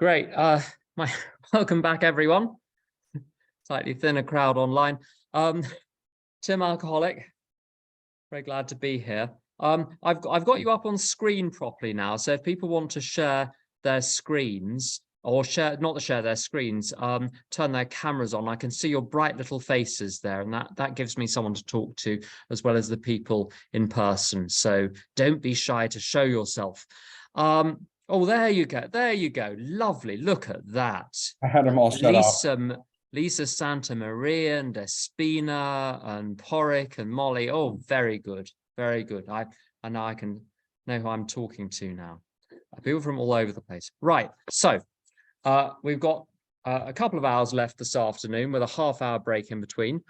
Great. Welcome back, everyone. Slightly thinner crowd online. Tim Alcoholic, very glad to be here. I've got you up on screen properly now. So if people want to share their screens or not share their screens, turn their cameras on. I can see your bright little faces there, and that gives me someone to talk to as well as the people in person. So don't be shy to show yourself. Oh, there you go. There you go. Lovely. Look at that. I had them all set up. Lisa Santa Maria and Espina and Porrick and Molly. Oh, very good. Very good. I know I can know who I'm talking to now. People from all over the place. Right. So we've got a couple of hours left this afternoon with a half-hour break in between.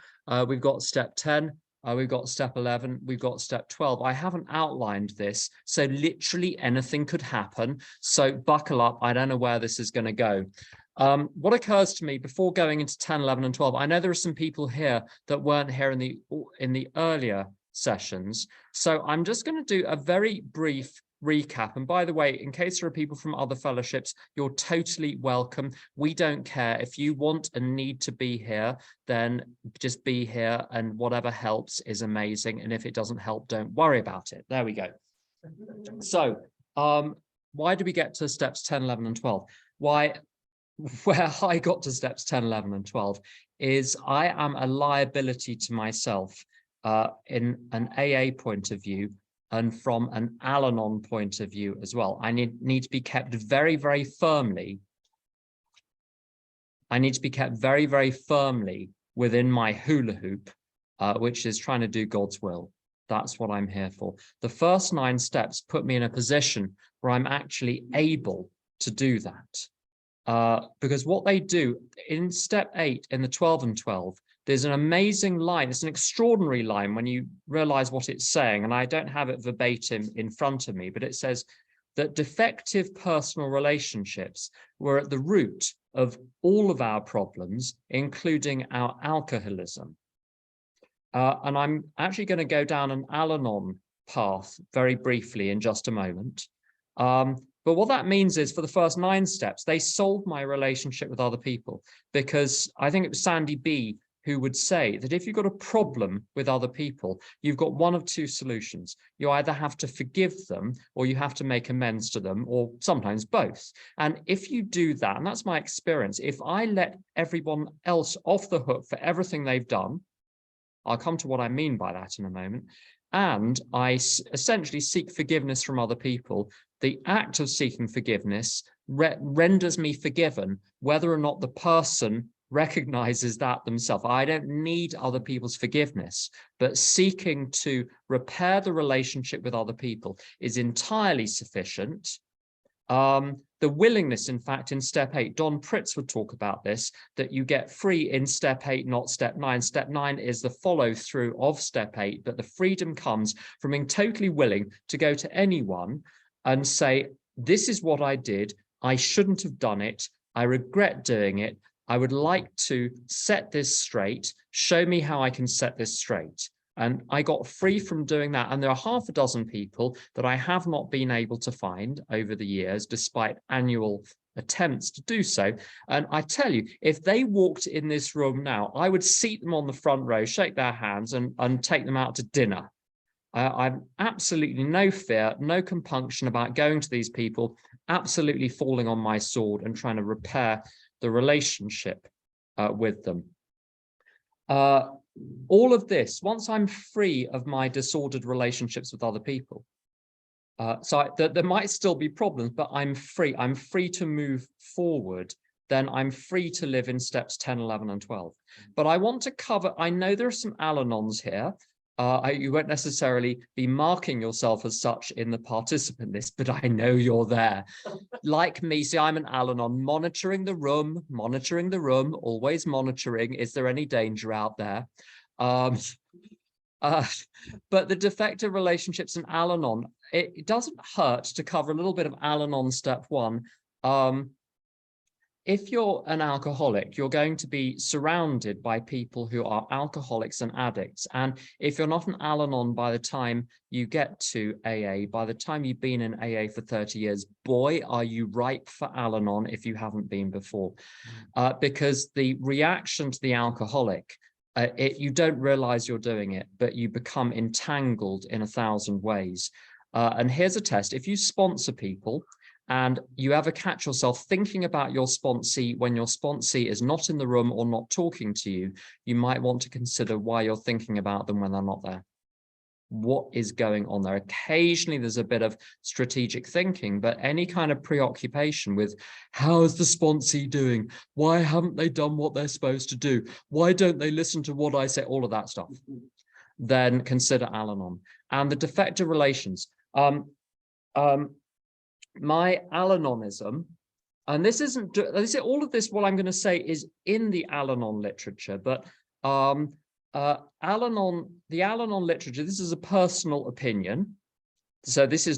We've got step 10. We've got step 11, we've got step 12. I haven't outlined this, so literally anything could happen. So buckle up, I don't know where this is going to go. What occurs to me before going into 10, 11, and 12, I know there are some people here that weren't here in the earlier sessions. So I'm just going to do a very brief recap. And by the way, in case there are people from other fellowships, you're totally welcome. We don't care. If you want and need to be here, then just be here, and whatever helps is amazing. And if it doesn't help, don't worry about it. There we go. So why do we get to steps 10, 11, and 12? Where I got to steps 10, 11, and 12 is I am a liability to myself in an AA point of view, and from an Al-Anon point of view as well. I need to be kept very, very firmly. I need to be kept very, very firmly within my hula hoop, which is trying to do God's will. That's what I'm here for. The first 9 steps put me in a position where I'm actually able to do that. Because what they do in step 8, in the 12 and 12, there's an amazing line. It's an extraordinary line when you realize what it's saying. And I don't have it verbatim in front of me, but it says that defective personal relationships were at the root of all of our problems, including our alcoholism. And I'm actually going to go down an Al-Anon path very briefly in just a moment. But what that means is for the first 9 steps, they solved my relationship with other people, because I think it was Sandy B who would say that if you've got a problem with other people, you've got one of 2 solutions. You either have to forgive them, or you have to make amends to them, or sometimes both. And if you do that, and that's my experience, if I let everyone else off the hook for everything they've done, I'll come to what I mean by that in a moment, and I essentially seek forgiveness from other people, the act of seeking forgiveness renders me forgiven, whether or not the person recognizes that themselves. I don't need other people's forgiveness, but seeking to repair the relationship with other people is entirely sufficient. The willingness, in fact, in step 8, Don Pritz would talk about this, that you get free in step 8, not step 9. Step 9 is the follow through of step 8, but the freedom comes from being totally willing to go to anyone and say, this is what I did. I shouldn't have done it. I regret doing it. I would like to set this straight. Show me how I can set this straight. And I got free from doing that. And there are half a dozen people that I have not been able to find over the years, despite annual attempts to do so. And I tell you, if they walked in this room now, I would seat them on the front row, shake their hands, and take them out to dinner. I've absolutely no fear, no compunction about going to these people, absolutely falling on my sword and trying to repair the relationship with them. All of this, once I'm free of my disordered relationships with other people, there might still be problems, but I'm free to move forward, then I'm free to live in steps 10, 11, and 12. But I want to cover, I know there are some Al-Anons here. You won't necessarily be marking yourself as such in the participant list, but I know you're there. Like me, see, I'm an Al-Anon, monitoring the room, always monitoring. Is there any danger out there? But the defective relationships in Al-Anon, it doesn't hurt to cover a little bit of Al-Anon step 1. if you're an alcoholic, you're going to be surrounded by people who are alcoholics and addicts. And if you're not an Al-Anon by the time you get to AA, by the time you've been in AA for 30 years, boy, are you ripe for Al-Anon if you haven't been before. Because the reaction to the alcoholic, you don't realize you're doing it, but you become entangled in 1,000 ways. And here's a test. If you sponsor people, and you ever catch yourself thinking about your sponsee when your sponsee is not in the room or not talking to you, you might want to consider why you're thinking about them when they're not there. What is going on there? Occasionally there's a bit of strategic thinking, but any kind of preoccupation with how is the sponsee doing? Why haven't they done what they're supposed to do? Why don't they listen to what I say? All of that stuff. Then consider Al-Anon. And the defective relations. My Al-Anonism, and this isn't, all of this, what I'm going to say is in the Al-Anon literature, but the Al-Anon literature, this is a personal opinion. So this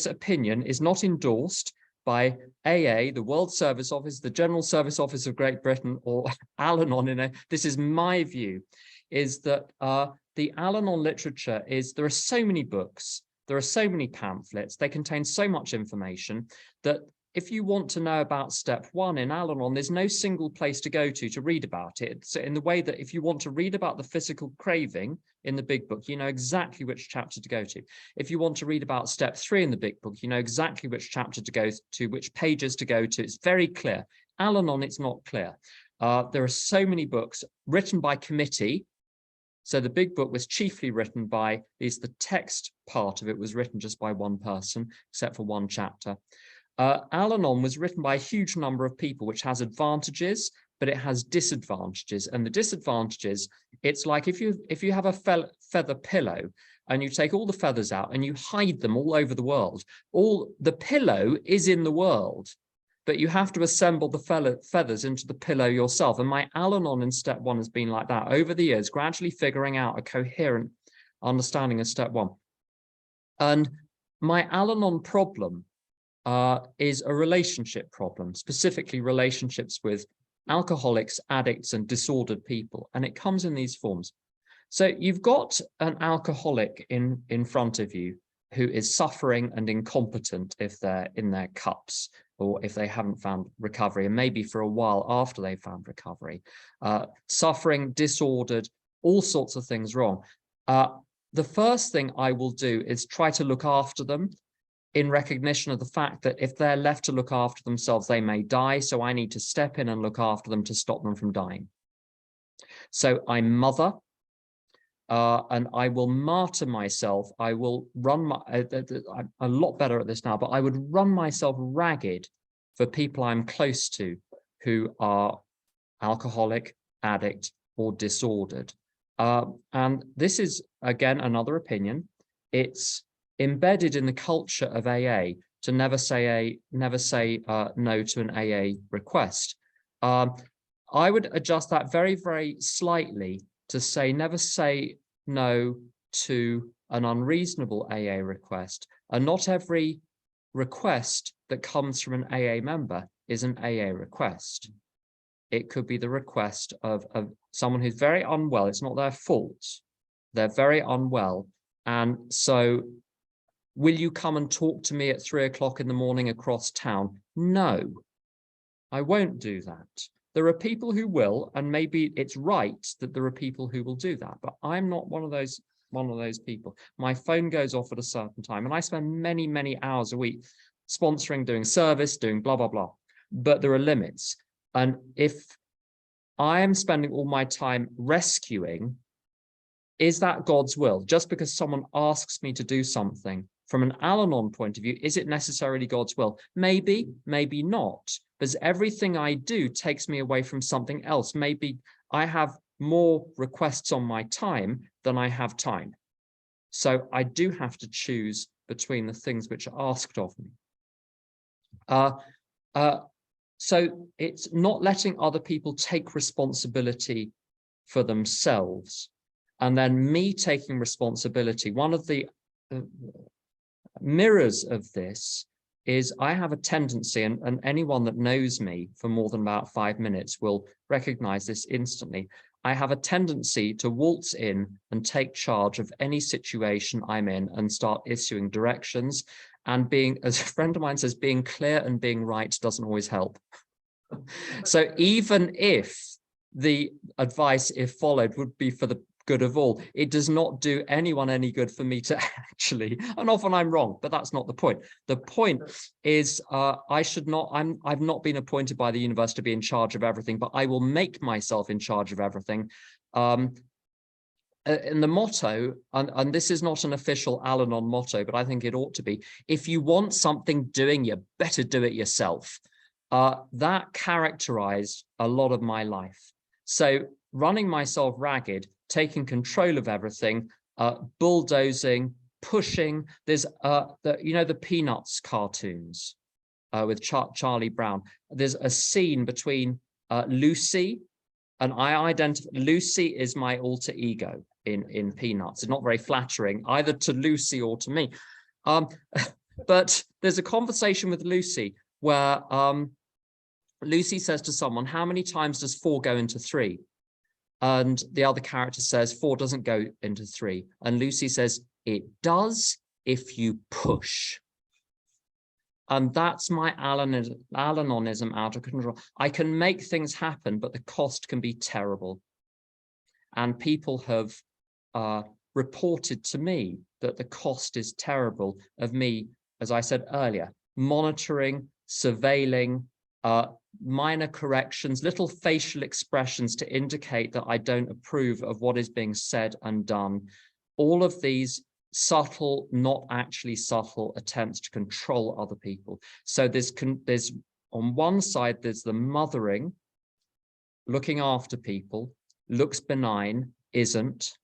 opinion is not endorsed by AA, the World Service Office, the General Service Office of Great Britain, or Al-Anon. This is my view, is that the Al-Anon literature is, there are so many books, there are so many pamphlets, they contain so much information that if you want to know about step 1 in Al-Anon, there's no single place to go to read about it. So in the way that if you want to read about the physical craving in the big book, you know exactly which chapter to go to. If you want to read about step 3 in the big book, you know exactly which chapter to go to, which pages to go to. It's very clear. Al-Anon, it's not clear. There are so many books written by committee. So the big book was chiefly written by, at least the text part of it was written just by one person, except for one chapter. Al-Anon was written by a huge number of people, which has advantages, but it has disadvantages. And the disadvantages, it's like if you have a feather pillow and you take all the feathers out and you hide them all over the world, the pillow is in the world, but you have to assemble the feathers into the pillow yourself. And my Al-Anon in step 1 has been like that over the years, gradually figuring out a coherent understanding of step 1. And my Al-Anon problem is a relationship problem, specifically relationships with alcoholics, addicts, and disordered people. And it comes in these forms. So you've got an alcoholic in front of you who is suffering and incompetent if they're in their cups, or if they haven't found recovery, and maybe for a while after they found recovery, suffering, disordered, all sorts of things wrong. The first thing I will do is try to look after them in recognition of the fact that if they're left to look after themselves, they may die. So I need to step in and look after them to stop them from dying. So I mother, and I will martyr myself. I will run I'm a lot better at this now, but I would run myself ragged for people I'm close to who are alcoholic, addict, or disordered. And this is, again, another opinion. It's embedded in the culture of AA to never say no to an AA request. I would adjust that very, very slightly to say never say no to an unreasonable AA request. And not every request that comes from an AA member is an AA request. It could be the request of someone who's very unwell. It's not their fault. They're very unwell. And so, will you come and talk to me at 3 o'clock in the morning across town? No, I won't do that. There are people who will, and maybe it's right that there are people who will do that, but I'm not one of those people. My phone goes off at a certain time, and I spend many, many hours a week sponsoring, doing service, doing blah, blah, blah. But there are limits. And if I am spending all my time rescuing, is that God's will? Just because someone asks me to do something, from an Al-Anon point of view, is it necessarily God's will? Maybe, maybe not. Because everything I do takes me away from something else. Maybe I have more requests on my time than I have time. So I do have to choose between the things which are asked of me. So it's not letting other people take responsibility for themselves, and then me taking responsibility. One of the mirrors of this is I have a tendency, and anyone that knows me for more than about 5 minutes will recognize this instantly. I have a tendency to waltz in and take charge of any situation I'm in and start issuing directions. And being, as a friend of mine says, being clear and being right doesn't always help. So even if the advice, if followed, would be for the good of all, it does not do anyone any good for me to actually, and often I'm wrong, but that's not the point. The point is I've not been appointed by the universe to be in charge of everything, but I will make myself in charge of everything. And the motto, and this is not an official Al-Anon motto, but I think it ought to be, if you want something doing, you better do it yourself. That characterized a lot of my life. So running myself ragged, taking control of everything, bulldozing, pushing. There's the Peanuts cartoons with Charlie Brown. There's a scene between Lucy, and I identify Lucy is my alter ego in Peanuts. It's not very flattering either to Lucy or to me. But there's a conversation with Lucy where Lucy says to someone, how many times does 4 go into 3? And the other character says 4 doesn't go into 3. And Lucy says, it does if you push. And that's my Al-Anonism out of control. I can make things happen, but the cost can be terrible. And people have reported to me that the cost is terrible of me, as I said earlier, monitoring, surveilling, minor corrections, little facial expressions to indicate that I don't approve of what is being said and done. All of these subtle, not actually subtle attempts to control other people. So there's on one side, there's the mothering, looking after people, looks benign, isn't,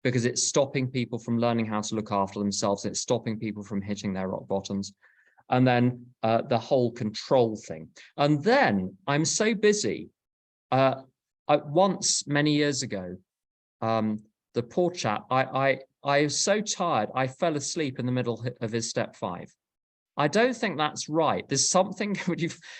because it's stopping people from learning how to look after themselves. It's stopping people from hitting their rock bottoms. And then the whole control thing. And then I'm so busy. Once, many years ago, the poor chap, I was so tired, I fell asleep in the middle of his step 5. I don't think that's right. There's something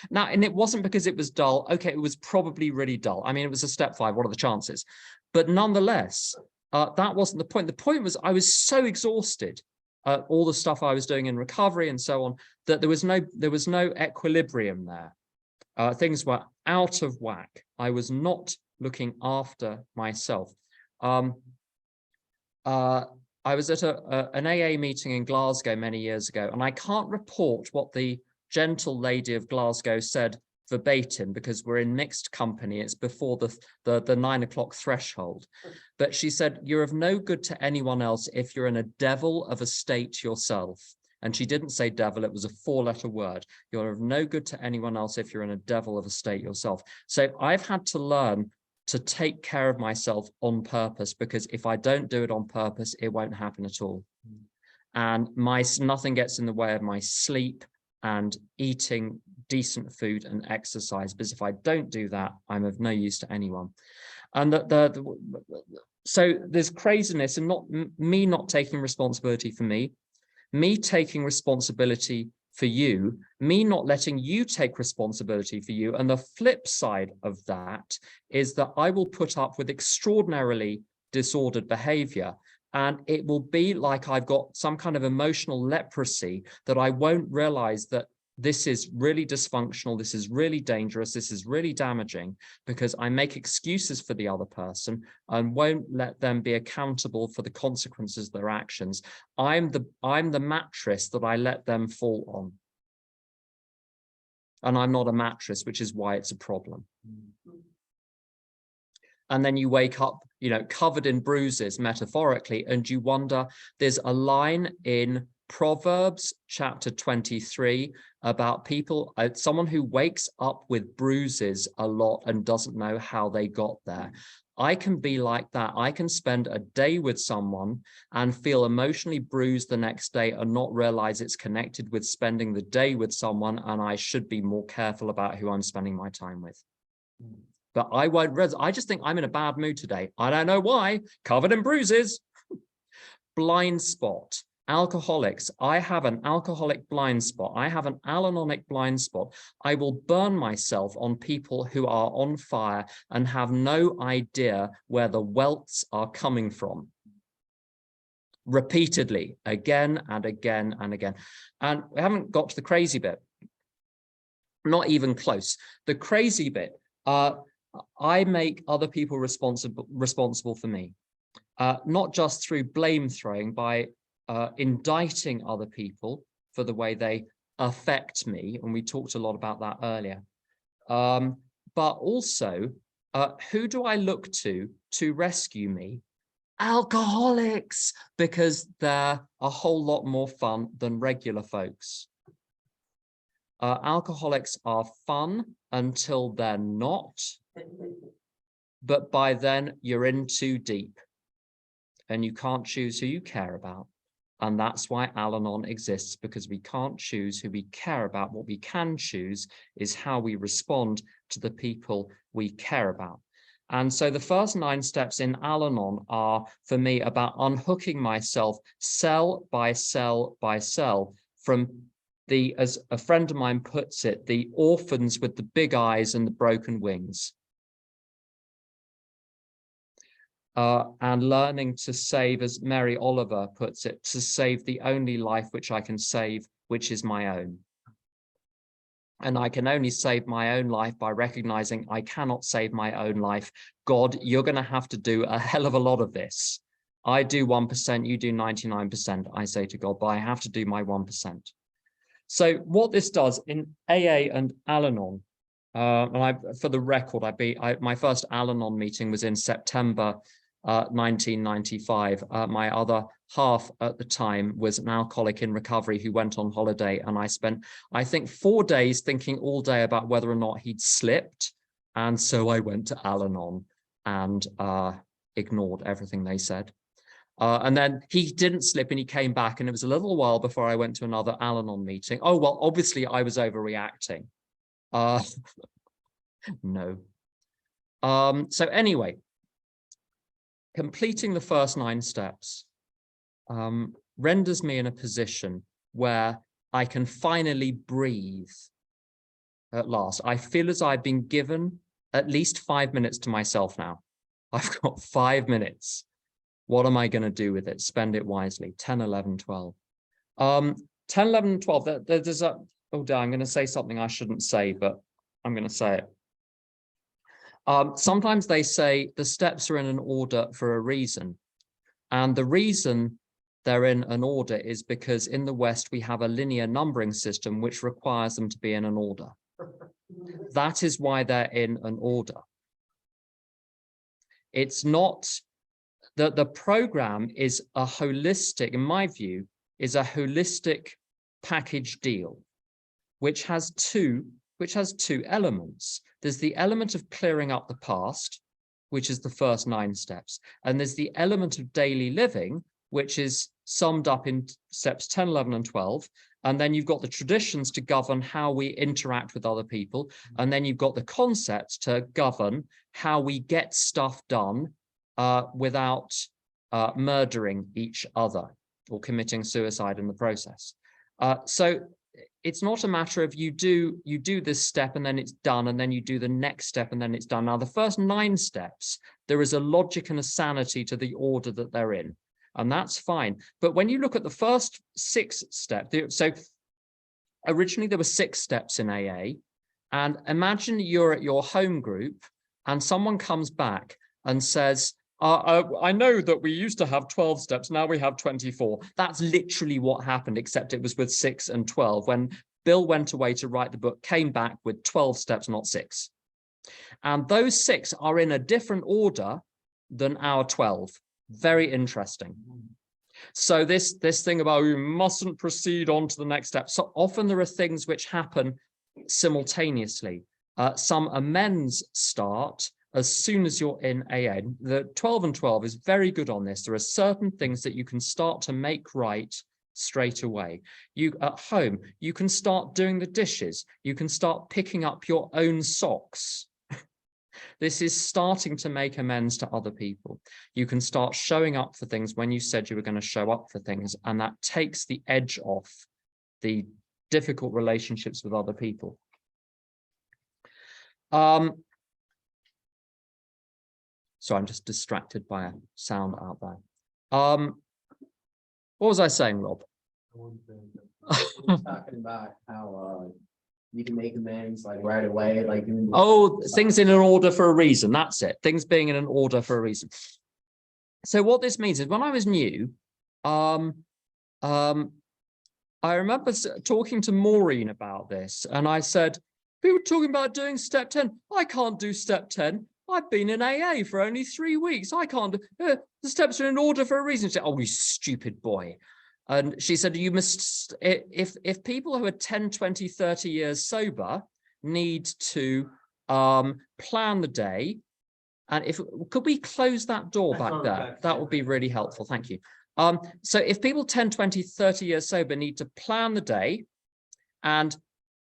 now, and it wasn't because it was dull. Okay, it was probably really dull. I mean, it was a step 5. What are the chances? But nonetheless, that wasn't the point. The point was I was so exhausted. All the stuff I was doing in recovery and so on, that there was no equilibrium there. Things were out of whack. I was not looking after myself. I was at an AA meeting in Glasgow many years ago, and I can't report what the gentle lady of Glasgow said verbatim because we're in mixed company. It's before the 9 o'clock threshold. But she said, you're of no good to anyone else if you're in a devil of a state yourself. And she didn't say devil, it was a 4-letter word. You're of no good to anyone else if you're in a devil of a state yourself. So I've had to learn to take care of myself on purpose, because if I don't do it on purpose, it won't happen at all. And nothing gets in the way of my sleep and eating decent food and exercise, because if I don't do that, I'm of no use to anyone. And so there's craziness and me not taking responsibility for me taking responsibility for you, me not letting you take responsibility for you. And the flip side of that is that I will put up with extraordinarily disordered behavior. And it will be like I've got some kind of emotional leprosy, that I won't realize that this is really dysfunctional, this is really dangerous, this is really damaging, because I make excuses for the other person and won't let them be accountable for the consequences of their actions. I'm the mattress that I let them fall on. And I'm not a mattress, which is why it's a problem. And then you wake up, covered in bruises, metaphorically, and you wonder, there's a line in Proverbs chapter 23 about people, someone who wakes up with bruises a lot and doesn't know how they got there. I can be like that. I can spend a day with someone and feel emotionally bruised the next day and not realize it's connected with spending the day with someone, and I should be more careful about who I'm spending my time with. But I won't I just think I'm in a bad mood today. I don't know why. Covered in bruises. Blind spot. Alcoholics, I have an alcoholic blind spot. I have an Al-Anonic blind spot. I will burn myself on people who are on fire and have no idea where the welts are coming from. Repeatedly, again and again and again. And we haven't got to the crazy bit. Not even close. The crazy bit, I make other people responsible for me. Not just through blame throwing, by indicting other people for the way they affect me, and we talked a lot about that earlier. But also, who do I look to rescue me? Alcoholics, because they're a whole lot more fun than regular folks. Alcoholics are fun until they're not, but by then you're in too deep and you can't choose who you care about. And that's why Al-Anon exists, because we can't choose who we care about. What we can choose is how we respond to the people we care about. And so the first 9 steps in Al-Anon are, for me, about unhooking myself cell by cell by cell from the, as a friend of mine puts it, the orphans with the big eyes and the broken wings. And learning to save, as Mary Oliver puts it, to save the only life which I can save, which is my own. And I can only save my own life by recognizing I cannot save my own life. God, you're going to have to do a hell of a lot of this. I do 1%, you do 99%, I say to God, but I have to do my 1%. So what this does in AA and Al-Anon, and for the record, my first Al-Anon meeting was in September 1995. My other half at the time was an alcoholic in recovery who went on holiday, and I spent, I think, 4 days thinking all day about whether or not he'd slipped. And so I went to Al-Anon and ignored everything they said. And then he didn't slip and he came back, and it was a little while before I went to another Al-Anon meeting. Oh, well, obviously I was overreacting. No. So anyway, completing the first 9 steps renders me in a position where I can finally breathe at last. I feel as I've been given at least 5 minutes to myself now. I've got 5 minutes. What am I going to do with it? Spend it wisely. 10, 11, 12. 10, 11, 12, there's a, oh, dear, I'm going to say something I shouldn't say, but I'm going to say it. Sometimes they say the steps are in an order for a reason. And the reason they're in an order is because in the West, we have a linear numbering system which requires them to be in an order. That is why they're in an order. It's not that the program is a holistic, in my view, is a holistic package deal, which has two elements. There's the element of clearing up the past, which is the first 9 steps. And there's the element of daily living, which is summed up in steps 10, 11, and 12. And then you've got the traditions to govern how we interact with other people. And then you've got the concepts to govern how we get stuff done without murdering each other or committing suicide in the process. So it's not a matter of you do this step and then it's done, and then you do the next step and then it's done. Now, the first 9 steps, there is a logic and a sanity to the order that they're in, and that's fine. But when you look at the first 6 steps, so originally there were 6 steps in AA, and imagine you're at your home group and someone comes back and says, I know that we used to have 12 steps, now we have 24. That's literally what happened, except it was with 6 and 12. When Bill went away to write the book, came back with 12 steps, not 6. And those 6 are in a different order than our 12. Very interesting. So this thing about we mustn't proceed on to the next step. So often there are things which happen simultaneously. Some amends start as soon as you're in AA. The 12 and 12 is very good on this. There are certain things that you can start to make right straight away. You at home, you can start doing the dishes. You can start picking up your own socks. This is starting to make amends to other people. You can start showing up for things when you said you were going to show up for things, and that takes the edge off the difficult relationships with other people. So I'm just distracted by a sound out there. What was I saying, Rob? Talking about how you can make amends like right away, like things in an order for a reason. That's it. Things being in an order for a reason. So what this means is, when I was new, I remember talking to Maureen about this, and I said, people talking about doing step 10. I can't do step 10. I've been in AA for only 3 weeks. I can't do the steps are in order for a reason. She said, oh, you stupid boy. And she said, you must, if people who are 10, 20, 30 years sober need to plan the day, and could we close that door back there? That would be really helpful. Thank you. So if people 10, 20, 30 years sober need to plan the day and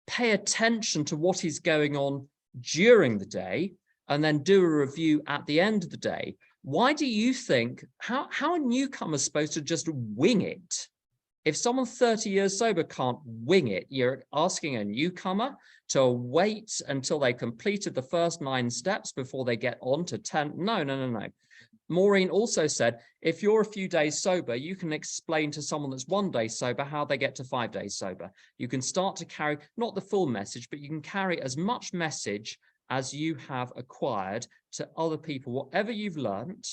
pay attention to what is going on during the day, and then do a review at the end of the day, why do you think, how are newcomers supposed to just wing it? If someone 30 years sober can't wing it, you're asking a newcomer to wait until they completed the first 9 steps before they get on to 10. No, no, no, no. Maureen also said, if you're a few days sober, you can explain to someone that's 1 day sober how they get to 5 days sober. You can start to carry, not the full message, but you can carry as much message as you have acquired to other people, whatever you've learned.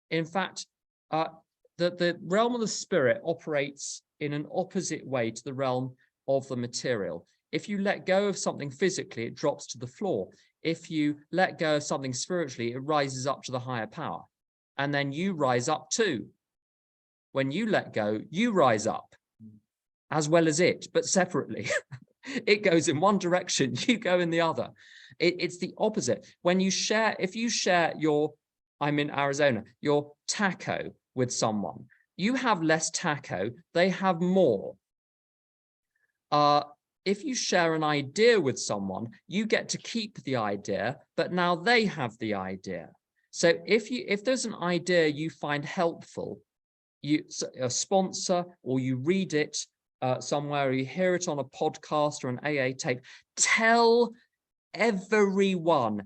In fact, the realm of the spirit operates in an opposite way to the realm of the material. If you let go of something physically, it drops to the floor. If you let go of something spiritually, it rises up to the higher power. And then you rise up too. When you let go, you rise up as well as it, but separately. It goes in one direction, you go in the other. It's the opposite. When you share, if you share your, I'm in Arizona, your taco with someone, you have less taco, they have more. If you share an idea with someone, you get to keep the idea, but now they have the idea. So if there's an idea you find helpful, you a sponsor, or you read it somewhere, or you hear it on a podcast or an AA tape, tell everyone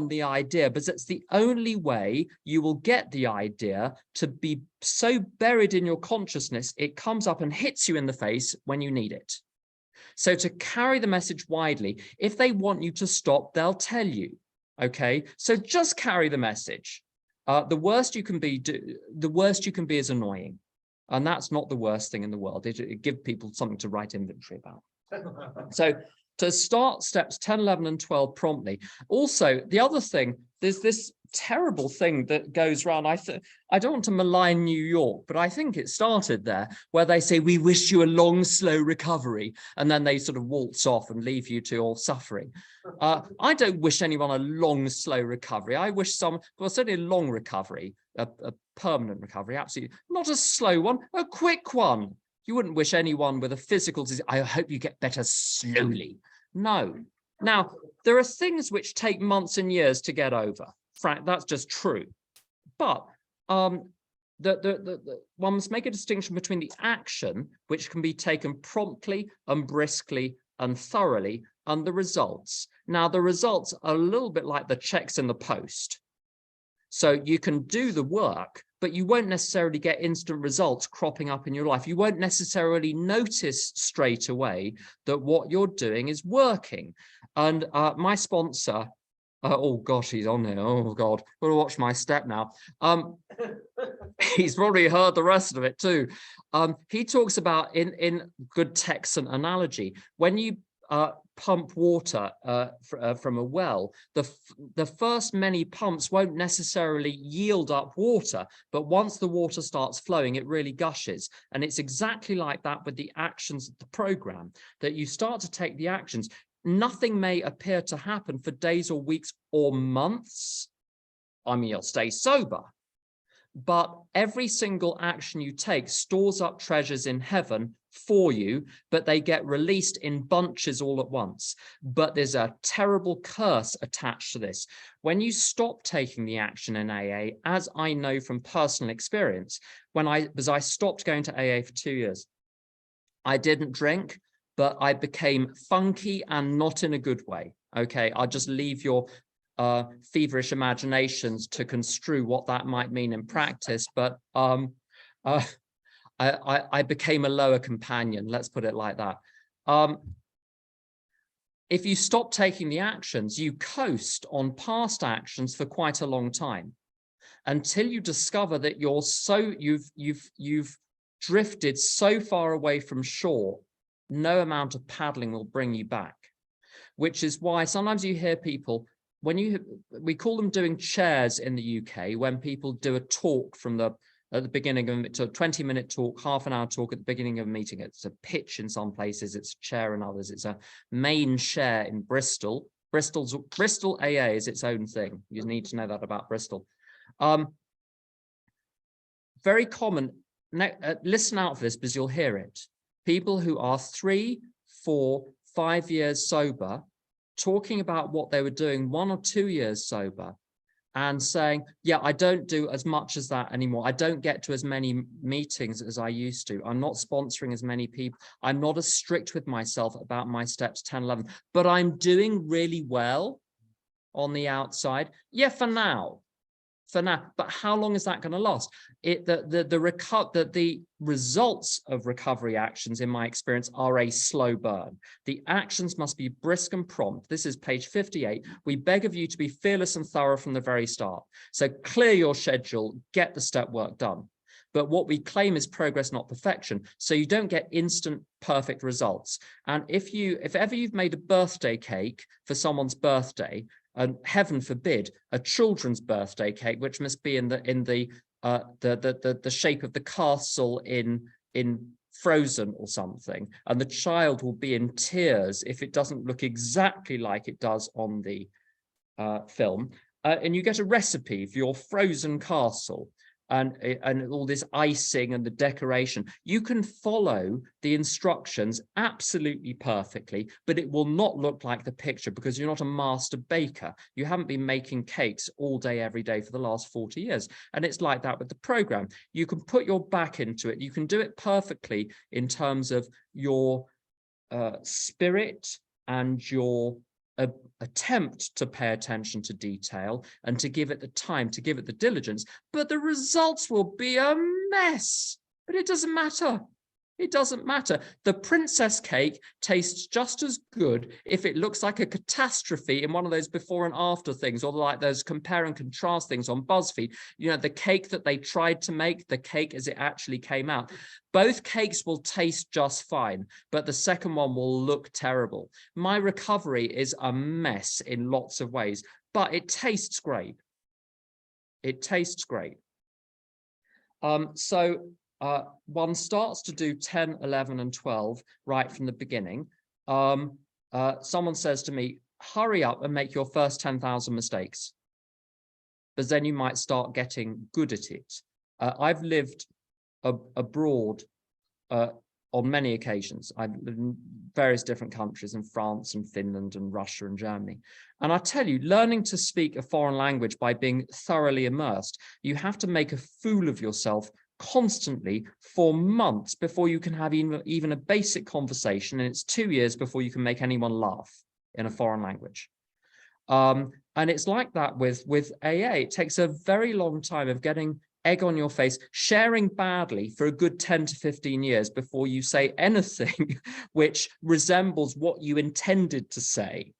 the idea, because it's the only way you will get the idea to be so buried in your consciousness, it comes up and hits you in the face when you need it. So to carry the message widely, if they want you to stop, they'll tell you. Okay, so just carry the message. The worst you can be is annoying, and that's not the worst thing in the world. It gives people something to write inventory about. So to start steps 10, 11, and 12 promptly. Also, the other thing, there's this terrible thing that goes around. I don't want to malign New York, but I think it started there, where they say, we wish you a long, slow recovery. And then they sort of waltz off and leave you to your suffering. I don't wish anyone a long, slow recovery. I wish certainly a long recovery, a permanent recovery, absolutely. Not a slow one, a quick one. You wouldn't wish anyone with a physical disease, I hope you get better slowly. No. Now, there are things which take months and years to get over. Frank, that's just true. But one must make a distinction between the action, which can be taken promptly and briskly and thoroughly, and the results. Now, the results are a little bit like the checks in the post. So you can do the work, but you won't necessarily get instant results cropping up in your life. You won't necessarily notice straight away that what you're doing is working. And my sponsor, oh gosh, he's on here. Oh God, gotta watch my step now. He's probably heard the rest of it too. He talks about in good Texan analogy, when you pump water from a well, the first many pumps won't necessarily yield up water, but once the water starts flowing, it really gushes. And it's exactly like that with the actions of the program, that you start to take the actions. Nothing may appear to happen for days or weeks or months. I mean, you'll stay sober, but every single action you take stores up treasures in heaven for you, but they get released in bunches all at once. But there's a terrible curse attached to this. When you stop taking the action in AA, as I know from personal experience, as I stopped going to AA for 2 years, I didn't drink, but I became funky and not in a good way. Okay, I'll just leave your feverish imaginations to construe what that might mean in practice. But I became a lower companion, let's put it like that. If you stop taking the actions, you coast on past actions for quite a long time until you discover that you've drifted so far away from shore, no amount of paddling will bring you back. Which is why sometimes you hear people, we call them doing chairs in the UK, when people do a talk at the beginning of it's a 20-minute talk, half an hour talk at the beginning of a meeting. It's a pitch in some places, it's a chair in others. It's a main share in Bristol. Bristol AA is its own thing. You need to know that about Bristol. Very common. Listen out for this because you'll hear it. People who are 3, 4, 5 years sober, talking about what they were doing 1 or 2 years sober, and saying, yeah, I don't do as much as that anymore. I don't get to as many meetings as I used to. I'm not sponsoring as many people. I'm not as strict with myself about my steps 10, 11, but I'm doing really well on the outside. Yeah, for now. But how long is that going to last? The results of recovery actions, in my experience, are a slow burn. The actions must be brisk and prompt. This is page 58. We beg of you to be fearless and thorough from the very start. So clear your schedule, get the step work done. But what we claim is progress, not perfection. So you don't get instant perfect results. And if ever you've made a birthday cake for someone's birthday, and heaven forbid, a children's birthday cake, which must be in the shape of the castle in Frozen or something, and the child will be in tears if it doesn't look exactly like it does on the film. And you get a recipe for your frozen castle, and all this icing and the decoration. You can follow the instructions absolutely perfectly, but it will not look like the picture because you're not a master baker. You haven't been making cakes all day, every day for the last 40 years. And it's like that with the program. You can put your back into it. You can do it perfectly in terms of your spirit and your attempt to pay attention to detail and to give it the time, to give it the diligence, but the results will be a mess. But it doesn't matter. It doesn't matter. The princess cake tastes just as good if it looks like a catastrophe in one of those before and after things, or like those compare and contrast things on BuzzFeed. You know, the cake that they tried to make, the cake as it actually came out. Both cakes will taste just fine, but the second one will look terrible. My recovery is a mess in lots of ways, but it tastes great. It tastes great. One starts to do 10, 11, and 12 right from the beginning. Someone says to me, hurry up and make your first 10,000 mistakes, because then you might start getting good at it. I've lived abroad on many occasions. I've lived in various different countries, in France and Finland and Russia and Germany. And I tell you, learning to speak a foreign language by being thoroughly immersed, you have to make a fool of yourself constantly for months before you can have even a basic conversation, and it's 2 years before you can make anyone laugh in a foreign language. And it's like that with AA. It takes a very long time of getting egg on your face, sharing badly for a good 10 to 15 years before you say anything which resembles what you intended to say.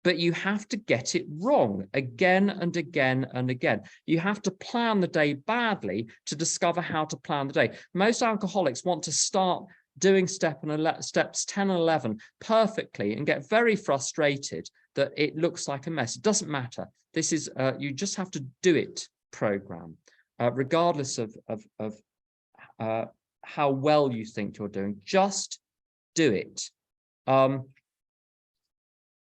But you have to get it wrong again and again and again. You have to plan the day badly to discover how to plan the day. Most alcoholics want to start doing steps 10 and 11 perfectly and get very frustrated that it looks like a mess. It doesn't matter. This is, you just have to do it program, regardless of how well you think you're doing. Just do it.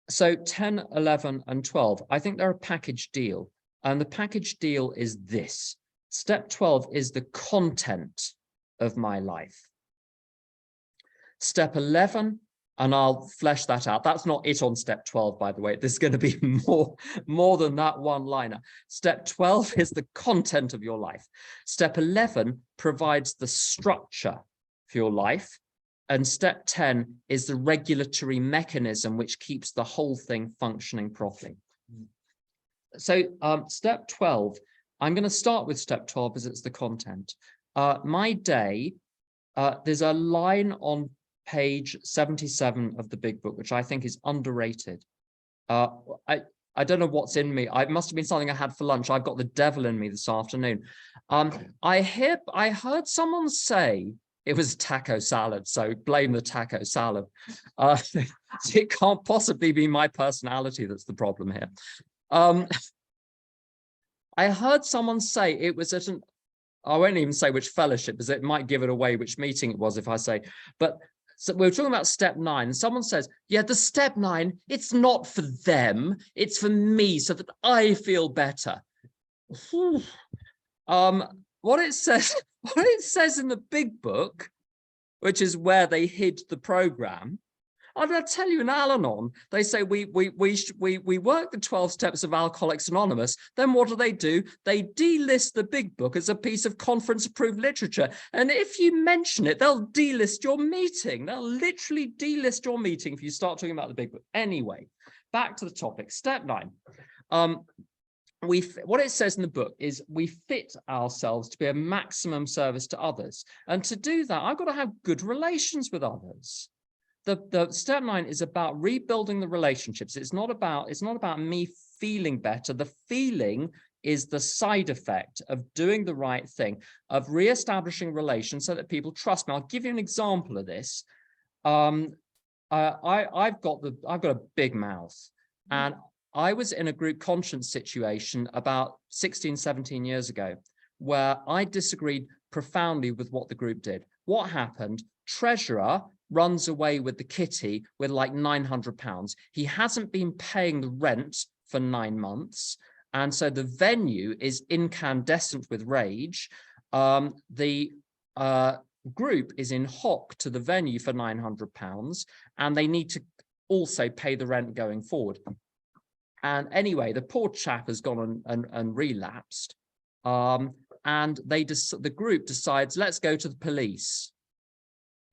So 10, 11, and 12, I think they're a package deal. And the package deal is this. Step 12 is the content of my life. Step 11, and I'll flesh that out. That's not it on step 12, by the way. There's going to be more than that one-liner. Step 12 is the content of your life. Step 11 provides the structure for your life. And step 10 is the regulatory mechanism which keeps the whole thing functioning properly. So step 12, I'm going to start with step 12 as it's the content. My day, there's a line on page 77 of the big book, which I think is underrated. I don't know what's in me. It must have been something I had for lunch. I've got the devil in me this afternoon. I heard someone say, it was taco salad, so blame the taco salad. It can't possibly be my personality that's the problem here. I heard someone say it was at an, I won't even say which fellowship, because it might give it away which meeting it was if I say, but so we were talking about step 9, and someone says, yeah, the step 9, it's not for them, it's for me, so that I feel better. What it says in the big book, which is where they hid the program, I'm going to tell you in Al-Anon, they say we work the 12 steps of Alcoholics Anonymous. Then what do? They delist the big book as a piece of conference-approved literature. And if you mention it, they'll delist your meeting. They'll literally delist your meeting if you start talking about the big book. Anyway, back to the topic. Step 9. What it says in the book is we fit ourselves to be a maximum service to others. And to do that, I've got to have good relations with others. The step 9 is about rebuilding the relationships. It's not about me feeling better. The feeling is the side effect of doing the right thing, of reestablishing relations so that people trust me. I'll give you an example of this. I've got a big mouth, and I was in a group conscience situation about 16, 17 years ago, where I disagreed profoundly with what the group did. What happened? Treasurer runs away with the kitty with like £900. He hasn't been paying the rent for 9 months. And so the venue is incandescent with rage. The group is in hock to the venue for £900, and they need to also pay the rent going forward. And anyway, the poor chap has gone and relapsed. And the group decides, let's go to the police.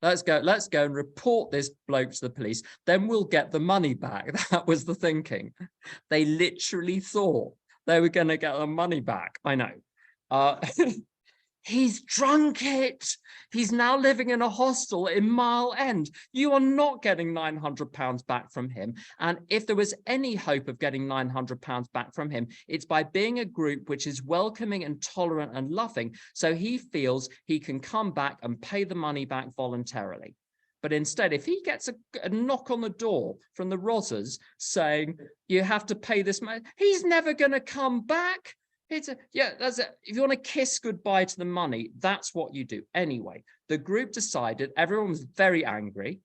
Let's go and report this bloke to the police. Then we'll get the money back. That was the thinking. They literally thought they were going to get the money back. I know. He's drunk it. He's now living in a hostel in Mile End. You are not getting £900 back from him. And if there was any hope of getting £900 back from him, it's by being a group which is welcoming and tolerant and loving. So he feels he can come back and pay the money back voluntarily. But instead, if he gets a knock on the door from the Rozzers saying, you have to pay this money, he's never going to come back. If you want to kiss goodbye to the money, that's what you do. Anyway, the group decided, everyone was very angry,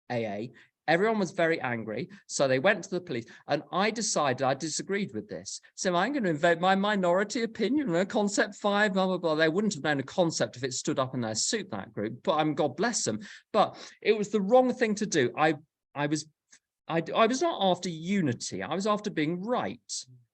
everyone was very angry, so they went to the police, and I decided I disagreed with this. So I'm going to invoke my minority opinion, concept 5, blah, blah, blah. They wouldn't have known a concept if it stood up in their suit, that group, but God bless them. But it was the wrong thing to do. I was not after unity, I was after being right.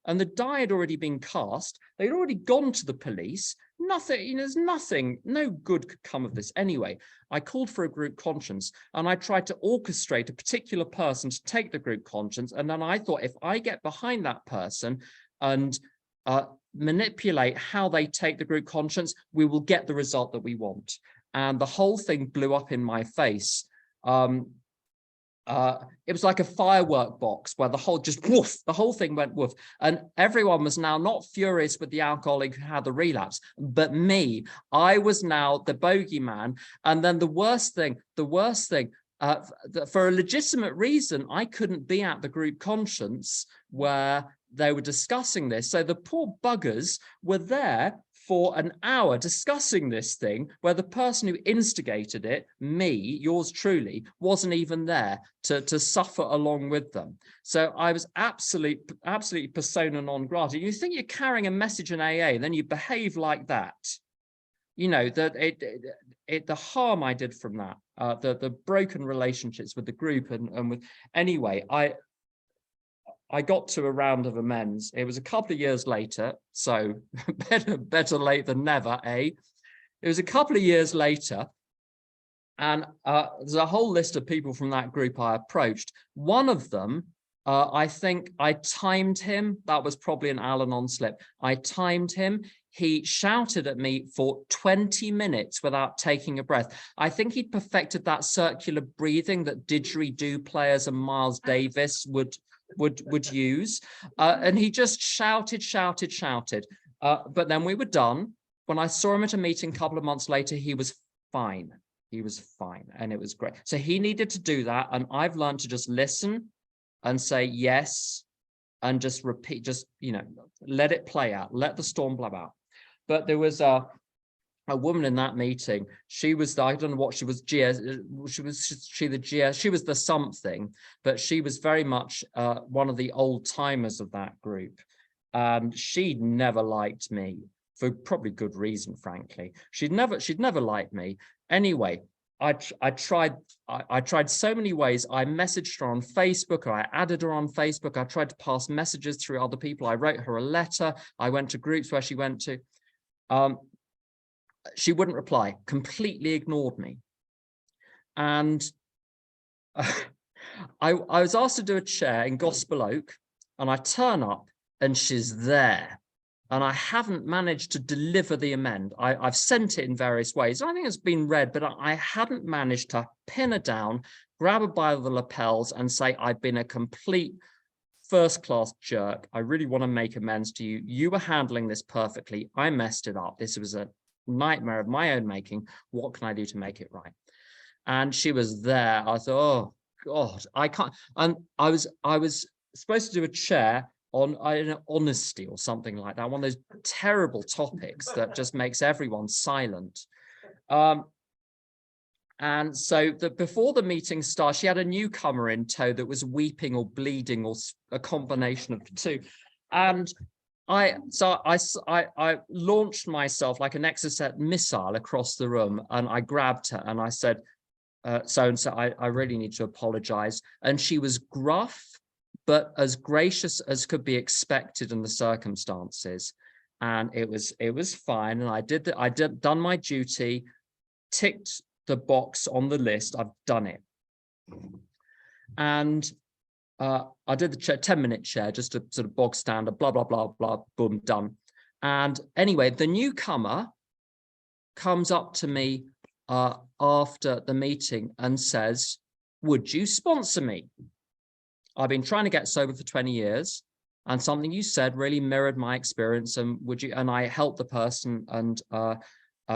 And the die had already been cast. They'd already gone to the police. Nothing, there's nothing, no good could come of this. Anyway, I called for a group conscience, and I tried to orchestrate a particular person to take the group conscience. And then I thought, if I get behind that person and manipulate how they take the group conscience, we will get the result that we want. And the whole thing blew up in my face. It was like a firework box where the whole thing went woof. And everyone was now not furious with the alcoholic who had the relapse, but me. I was now the bogeyman. And then the worst thing, for a legitimate reason, I couldn't be at the group conscience where they were discussing this. So the poor buggers were there for an hour discussing this thing where the person who instigated it, me, yours truly, wasn't even there to suffer along with them. So I was absolutely persona non grata. You think you're carrying a message in AA, and then you behave like that. You know, that the harm I did from that, the broken relationships with the group and with, anyway, I got to a round of amends. It was a couple of years later, so better late than never, eh? It was a couple of years later, and there's a whole list of people from that group I approached. One of them, I think I timed him. That was probably an Al-Anon slip. I timed him. He shouted at me for 20 minutes without taking a breath. I think he'd perfected that circular breathing that didgeridoo players and Miles Davis would use. And he just shouted. But then we were done. When I saw him at a meeting a couple of months later, he was fine. He was fine, and it was great. So he needed to do that, and I've learned to just listen and say yes, and just repeat, just, you know, let it play out, let the storm blow out. But there was a woman in that meeting. She was, I don't know what she was, she was the something, but she was very much one of the old timers of that group, and she'd never liked me, for probably good reason, frankly. She'd never liked me. Anyway, I tried so many ways. I messaged her on Facebook, or I added her on Facebook. I tried to pass messages through other people. I wrote her a letter. I went to groups where she went to. She wouldn't reply, completely ignored me. And I was asked to do a chair in Gospel Oak, and I turn up and she's there. And I haven't managed to deliver the amend. I've sent it in various ways. I think it's been read, but I hadn't managed to pin her down, grab her by the lapels and say, I've been a complete first-class jerk. I really want to make amends to you. You were handling this perfectly. I messed it up. This was a nightmare of my own making. What can I do to make it right? And she was there. I thought, oh God, I can't. And I was supposed to do a chair on honesty or something like that, one of those terrible topics that just makes everyone silent. And so before the meeting started, she had a newcomer in tow that was weeping or bleeding, or a combination of the two. And I launched myself like an Exocet missile across the room, and I grabbed her and I said, so-and-so, I really need to apologize. And she was gruff, but as gracious as could be expected in the circumstances. And it was fine. And I'd done my duty, ticked the box on the list. I've done it. And I did the 10-minute chair, just a sort of bog standard, blah, blah, blah, blah, boom, done. And anyway, the newcomer comes up to me after the meeting and says, would you sponsor me? I've been trying to get sober for 20 years, and something you said really mirrored my experience. And would you? And I helped the person, and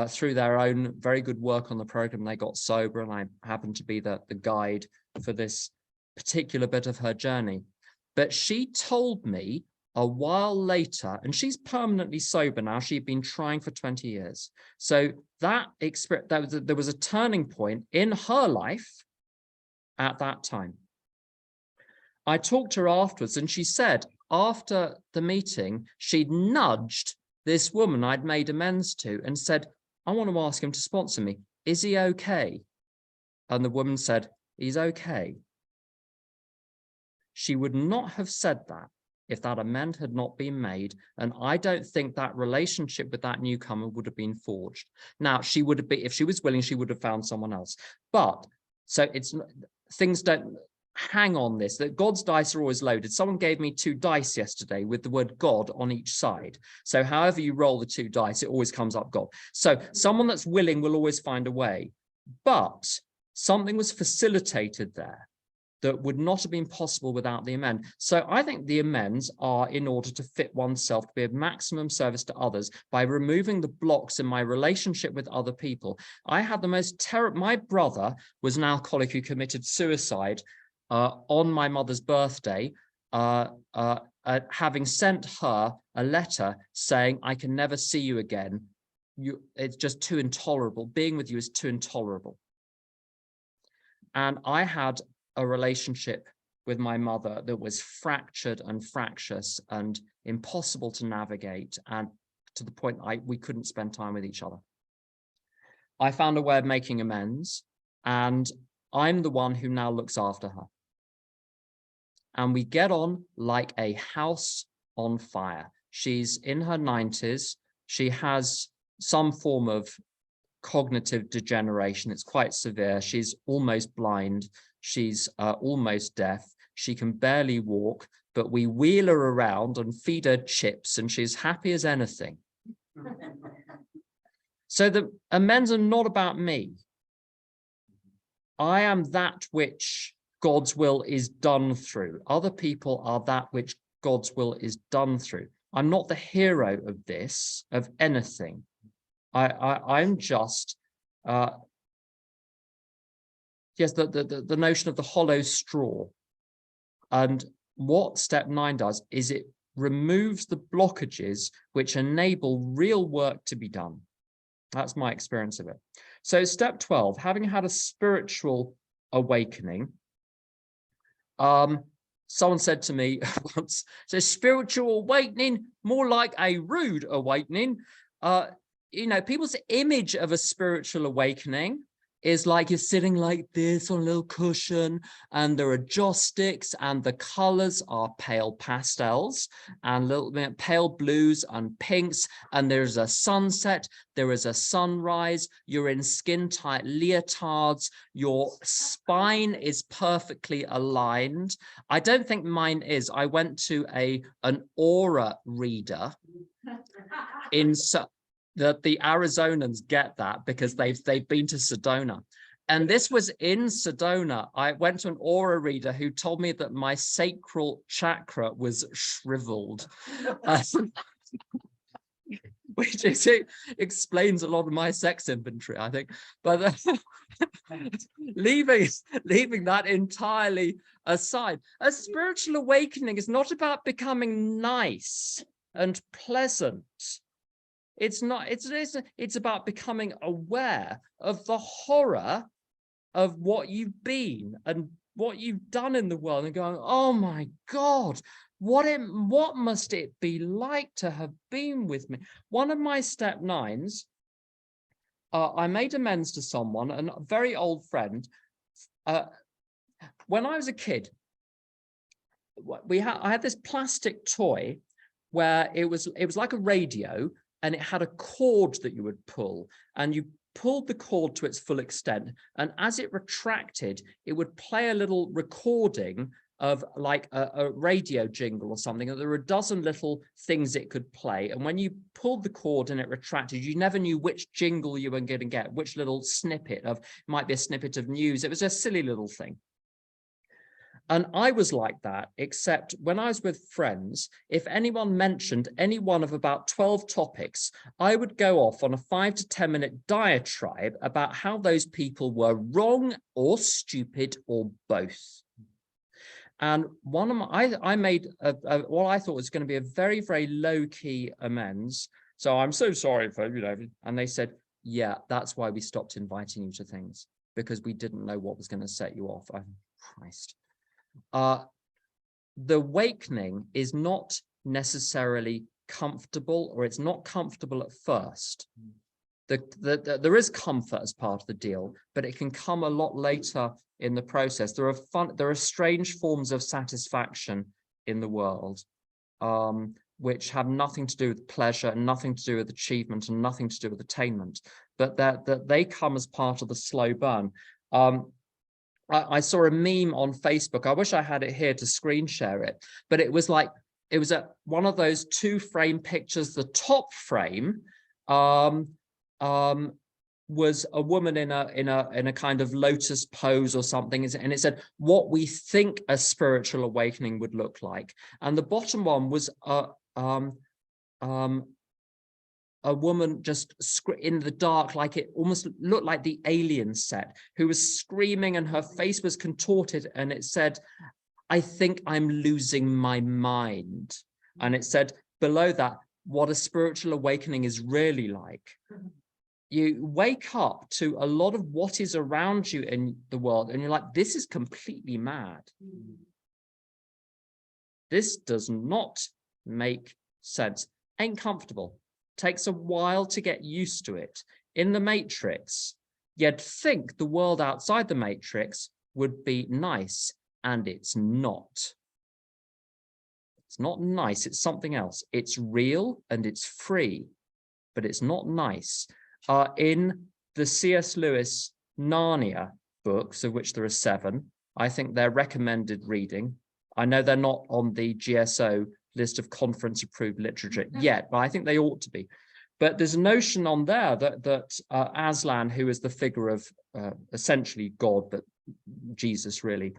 through their own very good work on the program, they got sober, and I happened to be the guide for this particular bit of her journey. But she told me a while later, and she's permanently sober now. She'd been trying for 20 years. So that experience, there was a turning point in her life at that time. I talked to her afterwards, and she said after the meeting, she'd nudged this woman I'd made amends to and said, I want to ask him to sponsor me. Is he okay? And the woman said, he's okay. She would not have said that if that amend had not been made. And I don't think that relationship with that newcomer would have been forged. Now, she would have been, if she was willing, she would have found someone else. But so things don't hang on this, that God's dice are always loaded. Someone gave me 2 dice yesterday with the word God on each side. So however you roll the 2 dice, it always comes up God. So someone that's willing will always find a way. But something was facilitated there that would not have been possible without the amend. So I think the amends are in order to fit oneself to be of maximum service to others by removing the blocks in my relationship with other people. I had the most terrible, my brother was an alcoholic who committed suicide on my mother's birthday, having sent her a letter saying, I can never see you again. It's just too intolerable. Being with you is too intolerable. And I had a relationship with my mother that was fractured and fractious and impossible to navigate, and to the point we couldn't spend time with each other. I found a way of making amends, and I'm the one who now looks after her. And we get on like a house on fire. She's in her 90s. She has some form of cognitive degeneration. It's quite severe. She's almost blind. She's almost deaf. She can barely walk, but we wheel her around and feed her chips, and she's happy as anything. So the amends are not about me. I am that which God's will is done through. Other people are that which God's will is done through. I'm not the hero of this, of anything. I'm just, yes, the notion of the hollow straw. And what step 9 does is it removes the blockages which enable real work to be done. That's my experience of it. So step 12, having had a spiritual awakening, someone said to me once, so spiritual awakening, more like a rude awakening. You know, people's image of a spiritual awakening is like you're sitting like this on a little cushion, and there are joss sticks, and the colors are pale pastels and little bit pale blues and pinks, and there's a sunset, there is a sunrise, you're in skin-tight leotards, your spine is perfectly aligned. I don't think mine is. I went to an aura reader in that the Arizonans get that because they've been to Sedona. And this was in Sedona. I went to an aura reader who told me that my sacral chakra was shriveled. Which is, it explains a lot of my sex inventory, I think. But leaving that entirely aside, a spiritual awakening is not about becoming nice and pleasant. It's not, it's about becoming aware of the horror of what you've been and what you've done in the world, and going, oh my God, what must it be like to have been with me? One of my step 9s, I made amends to someone, a very old friend. When I was a kid, I had this plastic toy where it was like a radio, and it had a cord that you would pull, and you pulled the cord to its full extent, and as it retracted, it would play a little recording of like a radio jingle or something, and there were a dozen little things it could play, and when you pulled the cord and it retracted, you never knew which jingle you were going to get, which little snippet of, might be a snippet of news. It was a silly little thing. And I was like that, except when I was with friends, if anyone mentioned any one of about 12 topics, I would go off on a 5 to 10 minute diatribe about how those people were wrong or stupid or both. And one of my, I made what I thought was going to be a very, very low key amends. So I'm so sorry for, you know, and they said, yeah, that's why we stopped inviting you to things, because we didn't know what was going to set you off. Oh, Christ. The awakening is not necessarily comfortable, or it's not comfortable at first. There is comfort as part of the deal, but it can come a lot later in the process. There are strange forms of satisfaction in the world, which have nothing to do with pleasure and nothing to do with achievement and nothing to do with attainment, but that they come as part of the slow burn. I saw a meme on Facebook. I wish I had it here to screen share it, but it was like, it was one of those 2-frame pictures. The top frame was a woman in a kind of lotus pose or something, and it said what we think a spiritual awakening would look like. And the bottom one was a woman just in the dark, like it almost looked like the Alien set, who was screaming and her face was contorted, and it said, I think I'm losing my mind. And it said below that, what a spiritual awakening is really like. You wake up to a lot of what is around you in the world, and you're like, this is completely mad. This does not make sense. Ain't comfortable. Takes a while to get used to it. in the matrix, you'd think the world outside the matrix would be nice, and it's not. It's not nice, it's something else. It's real and it's free, but it's not nice. In the C.S. Lewis Narnia books, of which there are 7, I think they're recommended reading. I know they're not on the GSO list of conference approved literature yet, but I think they ought to be. But there's a notion on there that Aslan, who is the figure of essentially God, but Jesus really,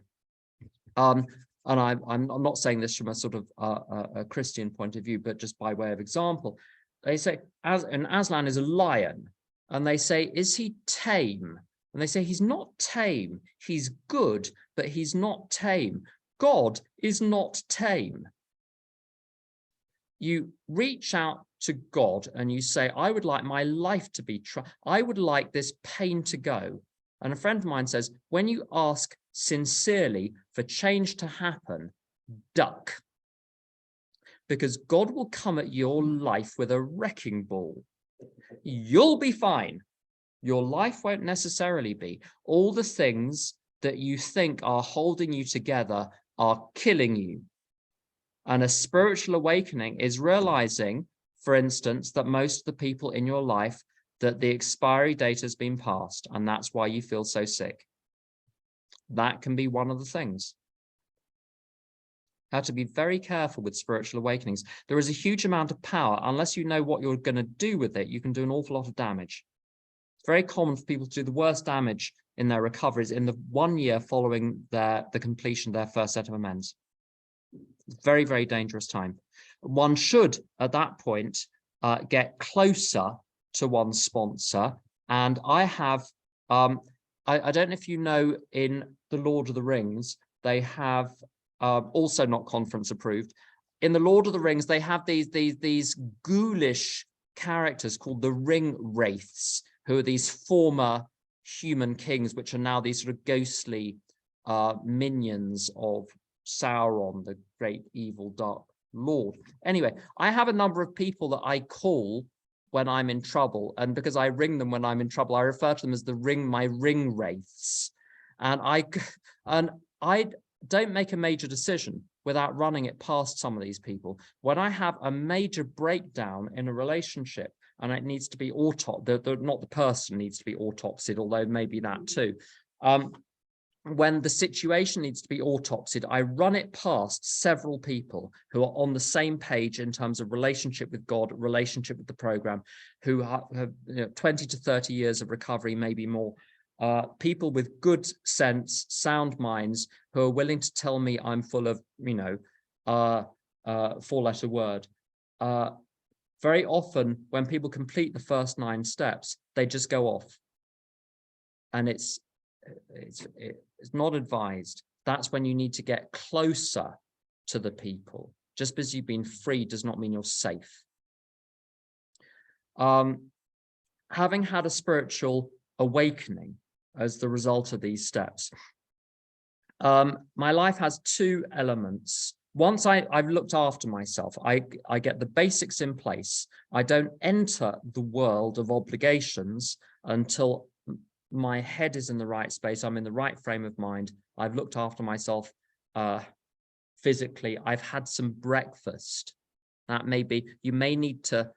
and I'm not saying this from a sort of a Christian point of view, but just by way of example, they say Aslan is a lion, and they say, is he tame? And they say he's not tame, he's good, but he's not tame. God is not tame. You reach out to God and you say, I would like my life to be, I would like this pain to go. And a friend of mine says, when you ask sincerely for change to happen, duck. Because God will come at your life with a wrecking ball. You'll be fine. Your life won't necessarily be. All the things that you think are holding you together are killing you. And a spiritual awakening is realizing, for instance, that most of the people in your life, that the expiry date has been passed, and that's why you feel so sick. That can be one of the things. Have to be very careful with spiritual awakenings. There is a huge amount of power. Unless you know what you're going to do with it, you can do an awful lot of damage. It's very common for people to do the worst damage in their recoveries in the 1 year following the completion of their first set of amends. Very, very dangerous time. One should, at that point, get closer to one's sponsor. And I have, I don't know if you know, in The Lord of the Rings, they have, also not conference approved, in The Lord of the Rings, they have these ghoulish characters called the ring wraiths, who are these former human kings, which are now these sort of ghostly minions of Sauron, the great evil dark lord. Anyway, I have a number of people that I call when I'm in trouble, and because I ring them when I'm in trouble, I refer to them as my ring wraiths. And I don't make a major decision without running it past some of these people. When I have a major breakdown in a relationship and it needs to be not the person needs to be autopsied, although maybe that too. When the situation needs to be autopsied, I run it past several people who are on the same page in terms of relationship with God, relationship with the program, who have 20 to 30 years of recovery, maybe more. People with good sense, sound minds, who are willing to tell me I'm full of, 4-letter word. Very often when people complete the first 9 steps, they just go off. And it's not advised. That's when you need to get closer to the people. Just because you've been free does not mean you're safe. Having had a spiritual awakening as the result of these steps, my life has 2 elements. Once I've looked after myself, I get the basics in place. I don't enter the world of obligations until my head is in the right space. I'm in the right frame of mind. I've looked after myself physically. I've had some breakfast. That may be, you may need to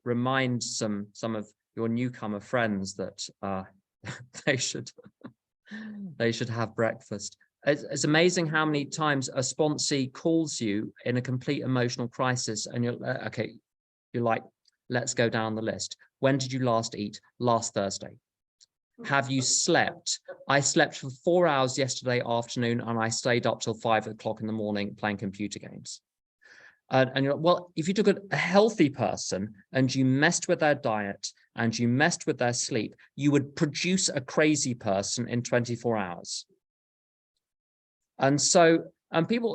remind some of your newcomer friends that they should have breakfast. It's amazing how many times a sponsee calls you in a complete emotional crisis and you're like, let's go down the list. When did you last eat? Last Thursday. Have you slept? I slept for 4 hours yesterday afternoon and I stayed up till 5 o'clock in the morning playing computer games. And you're like, well, if you took a healthy person and you messed with their diet and you messed with their sleep, you would produce a crazy person in 24 hours. And so,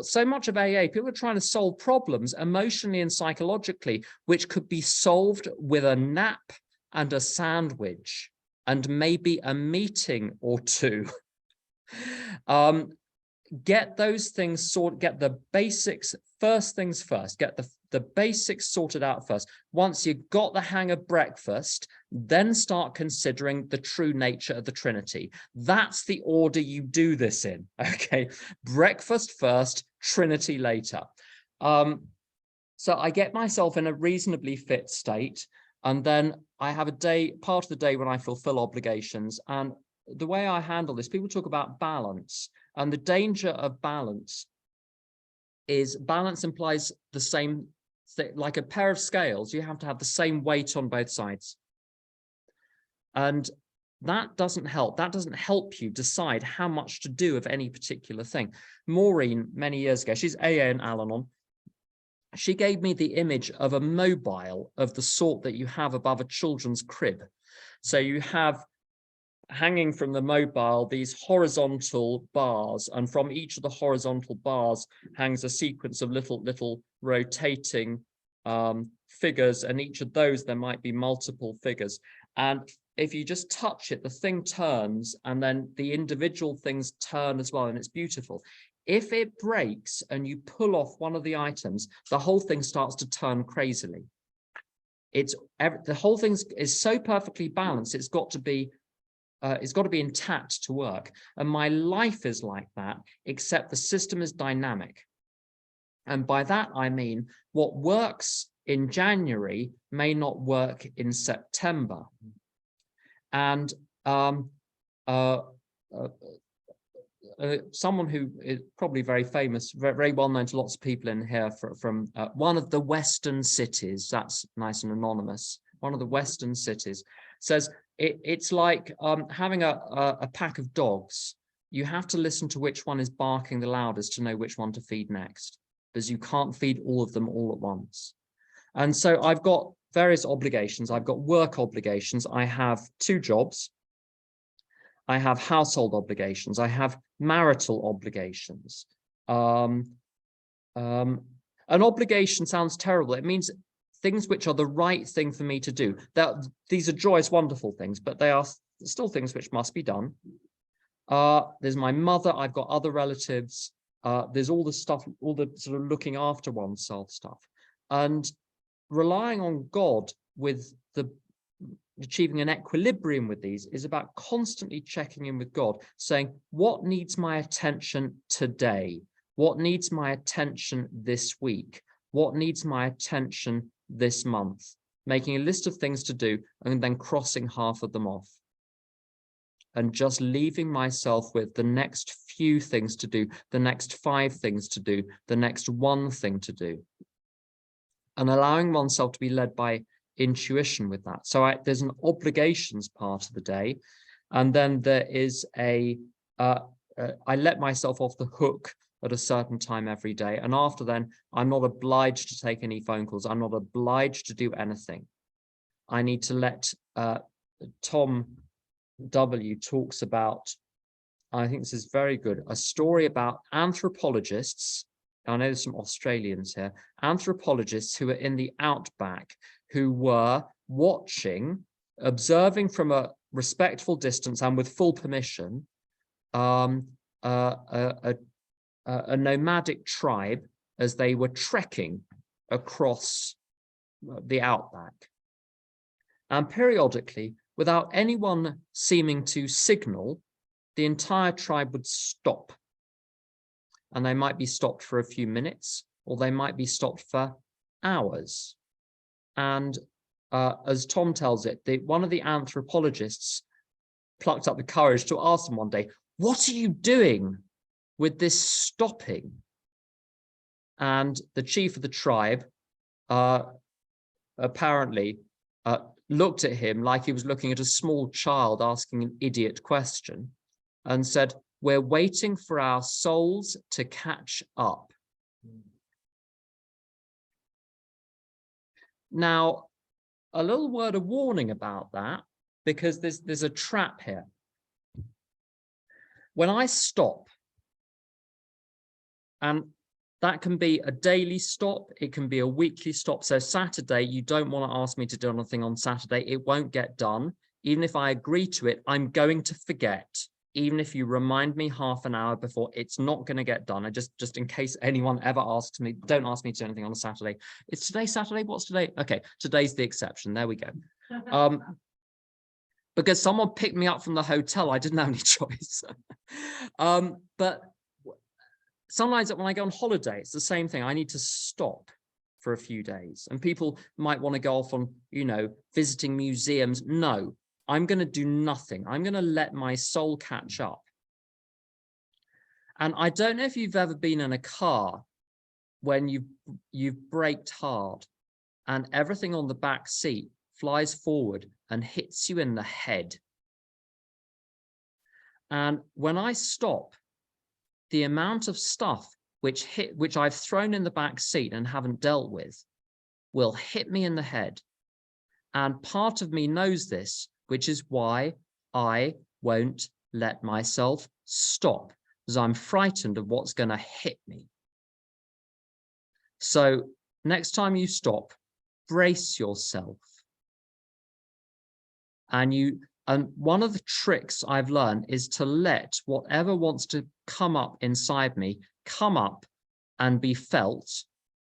so much of AA, people are trying to solve problems emotionally and psychologically, which could be solved with a nap and a sandwich and maybe a meeting or 2. Get those things sorted, get the basics, first things first, get the basics sorted out first. Once you've got the hang of breakfast, then start considering the true nature of the Trinity. That's the order you do this in, okay? Breakfast first, Trinity later. So I get myself in a reasonably fit state, and then I have part of the day when I fulfill obligations. And the way I handle this, people talk about balance, and the danger of balance is balance implies the same thing, like a pair of scales, you have to have the same weight on both sides. And that doesn't help. That doesn't help you decide how much to do of any particular thing. Maureen, many years ago, she's AA and Al-Anon, she gave me the image of a mobile of the sort that you have above a children's crib. So you have hanging from the mobile these horizontal bars, and from each of the horizontal bars hangs a sequence of little rotating figures, and each of those there might be multiple figures. And if you just touch it, the thing turns, and then the individual things turn as well, and it's beautiful. If it breaks and you pull off one of the items, the whole thing starts to turn crazily. The whole thing is so perfectly balanced, it's got to be intact to work. And my life is like that, except the system is dynamic. And by that, I mean, what works in January may not work in September. And someone who is probably very famous, very well known to lots of people in here from one of the Western cities, that's nice and anonymous, one of the Western cities, says, it's like having a pack of dogs. You have to listen to which one is barking the loudest to know which one to feed next, because you can't feed all of them all at once. And so I've got various obligations. I've got work obligations. I have 2 jobs. I have household obligations. I have marital obligations. An obligation sounds terrible. It means things which are the right thing for me to do. These are joyous, wonderful things, but they are still things which must be done. There's my mother. I've got other relatives. There's all the stuff, all the sort of looking after oneself stuff. And relying on God with achieving an equilibrium with these is about constantly checking in with God, saying, what needs my attention today? What needs my attention this week? What needs my attention this month? Making a list of things to do and then crossing half of them off. And just leaving myself with the next few things to do, the next 5 things to do, the next 1 thing to do. And allowing oneself to be led by intuition with that. So there's an obligations part of the day. And then there is I let myself off the hook at a certain time every day. And after then, I'm not obliged to take any phone calls. I'm not obliged to do anything. I need to let Tom W. talks about, I think this is very good, a story about anthropologists. I know there's some Australians here, anthropologists who are in the outback, who were watching, observing from a respectful distance and with full permission, a nomadic tribe as they were trekking across the outback. And periodically, without anyone seeming to signal, the entire tribe would stop. And they might be stopped for a few minutes, or they might be stopped for hours. And as Tom tells it, one of the anthropologists plucked up the courage to ask them one day, what are you doing with this stopping? And the chief of the tribe apparently looked at him like he was looking at a small child asking an idiot question and said, we're waiting for our souls to catch up. Now, a little word of warning about that, because there's a trap here. When I stop, and that can be a daily stop, it can be a weekly stop. So Saturday, you don't want to ask me to do anything on Saturday. It won't get done. Even if I agree to it, I'm going to forget. even if you remind me half an hour before, it's not going to get done. I just in case anyone ever asks me, don't ask me to do anything on a Saturday. Is today Saturday? What's today? Okay, today's the exception. There we go. Because someone picked me up from the hotel, I didn't have any choice. But sometimes when I go on holiday, it's the same thing. I need to stop for a few days, and people might want to go off on, visiting museums. No, I'm going to do nothing. I'm going to let my soul catch up. And I don't know if you've ever been in a car when you've braked hard and everything on the back seat flies forward and hits you in the head. And when I stop, the amount of stuff which I've thrown in the back seat and haven't dealt with will hit me in the head. And part of me knows this, which is why I won't let myself stop, because I'm frightened of what's going to hit me. So next time you stop, brace yourself. And one of the tricks I've learned is to let whatever wants to come up inside me come up and be felt,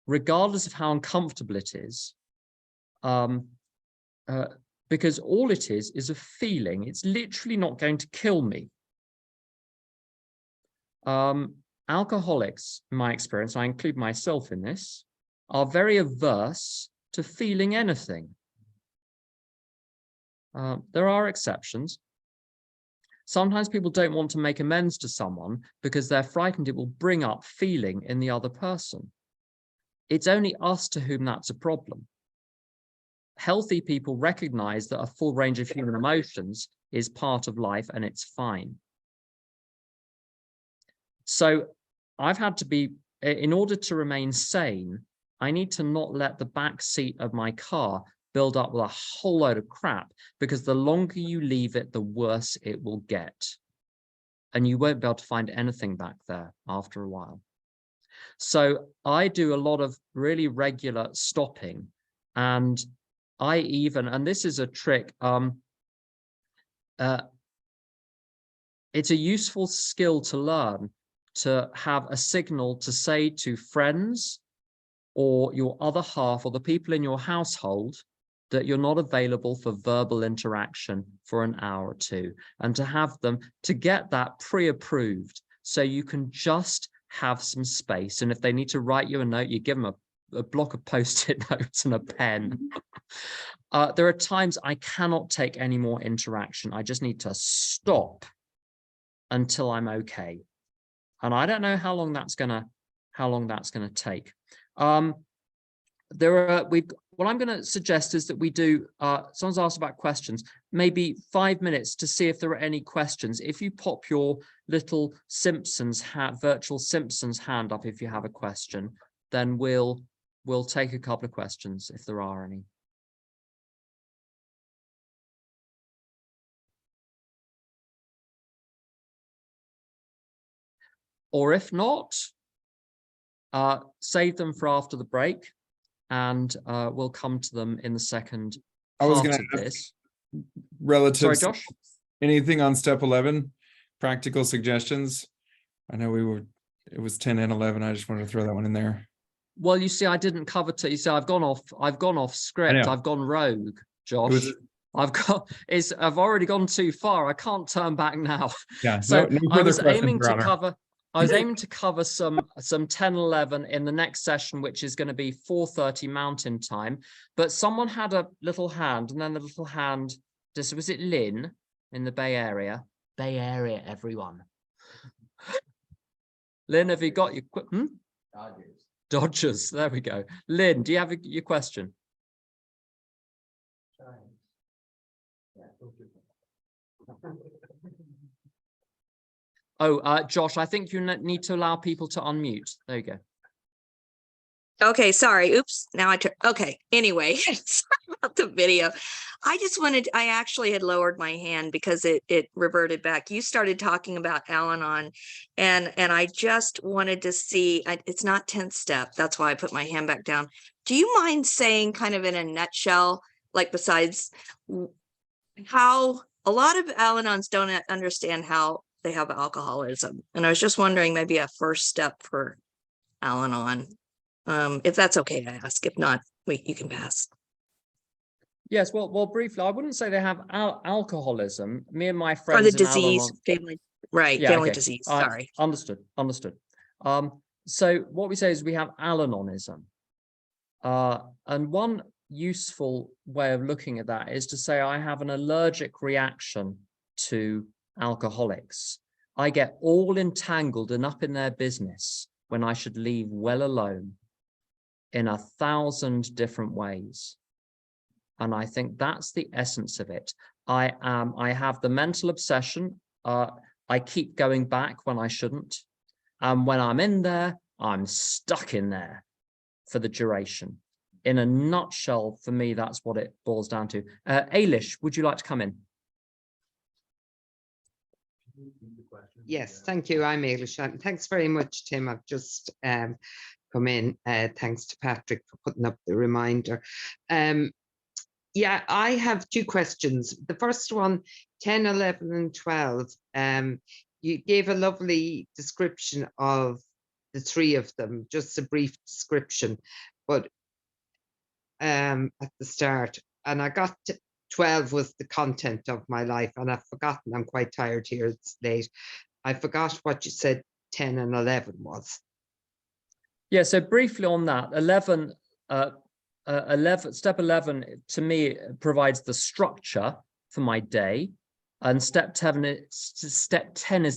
regardless of how uncomfortable it is. Because all it is a feeling. It's literally not going to kill me. Alcoholics, in my experience, I include myself in this, are very averse to feeling anything. There are exceptions. Sometimes people don't want to make amends to someone because they're frightened it will bring up feeling in the other person. It's only us to whom that's a problem. Healthy people recognize that a full range of human emotions is part of life and it's fine. So I've had to be, in order to remain sane, I need to not let the back seat of my car build up with a whole load of crap, because the longer you leave it, the worse it will get. And you won't be able to find anything back there after a while. So I do a lot of really regular stopping, and and this is a trick, it's a useful skill to learn, to have a signal to say to friends or your other half or the people in your household that you're not available for verbal interaction for an hour or two, and to have them to get that pre-approved so you can just have some space. And if they need to write you a note, you give them a block of post-it notes and a pen. There are times I cannot take any more interaction. I just need to stop until I'm okay. And I don't know how long that's gonna take. What I'm going to suggest is that we do, someone's asked about questions, maybe 5 minutes to see if there are any questions. If you pop your little virtual Simpsons hand up if you have a question, then we'll take a couple of questions if there are any. Or if not, save them for after the break, and we'll come to them in the second part of this. Relative. Sorry, Josh? Anything on step 11? Practical suggestions? I know it was 10 and 11. I just wanted to throw that one in there. Well, you see, I didn't cover to you see, I've gone off script. I've gone rogue, Josh. I've already gone too far. I can't turn back now. Yeah. So I was aiming to cover some 10, 11 in the next session, which is going to be 4:30 Mountain Time. But someone had a little hand, and then the little hand, was it Lynn in the Bay Area? Bay Area, everyone. Lynn, have you got your Dodgers, there we go. Lynn, do you have your question? Oh, Josh, I think you need to allow people to unmute. There you go. Okay, sorry. Oops. Now okay. Anyway, sorry about the video. I actually had lowered my hand because it reverted back. You started talking about Al-Anon, and I just wanted to see, it's not 10th step. That's why I put my hand back down. Do you mind saying kind of in a nutshell, like besides how a lot of Al-Anons don't understand how they have alcoholism. And I was just wondering, maybe a first step for Al-Anon, if that's okay to ask. If not, you can pass. Yes, well, briefly, I wouldn't say they have alcoholism. Me and my Or friends the in disease, Al-Anon. family, right, Yeah, family okay. disease, sorry. Understood. So what we say is we have Al-Anonism. And one useful way of looking at that is to say I have an allergic reaction to alcoholics. I get all entangled and up in their business when I should leave well alone in 1,000 different ways. And I think that's the essence of it. I have the mental obsession. I keep going back when I shouldn't. And when I'm in there, I'm stuck in there for the duration. In a nutshell, for me, that's what it boils down to. Ailish, would you like to come in? Yes, thank you. I'm Ailish. Thanks very much, Tim. I've just come in. Thanks to Patrick for putting up the reminder. Yeah, I have two questions. The first one, 10, 11, and 12. You gave a lovely description of the three of them, just a brief description, but at the start, and I got to 12 was the content of my life, and I've forgotten. I'm quite tired here, it's late. I forgot what you said 10 and 11 was. Yeah, so briefly on that, 11, step 11 to me provides the structure for my day, and step 10 is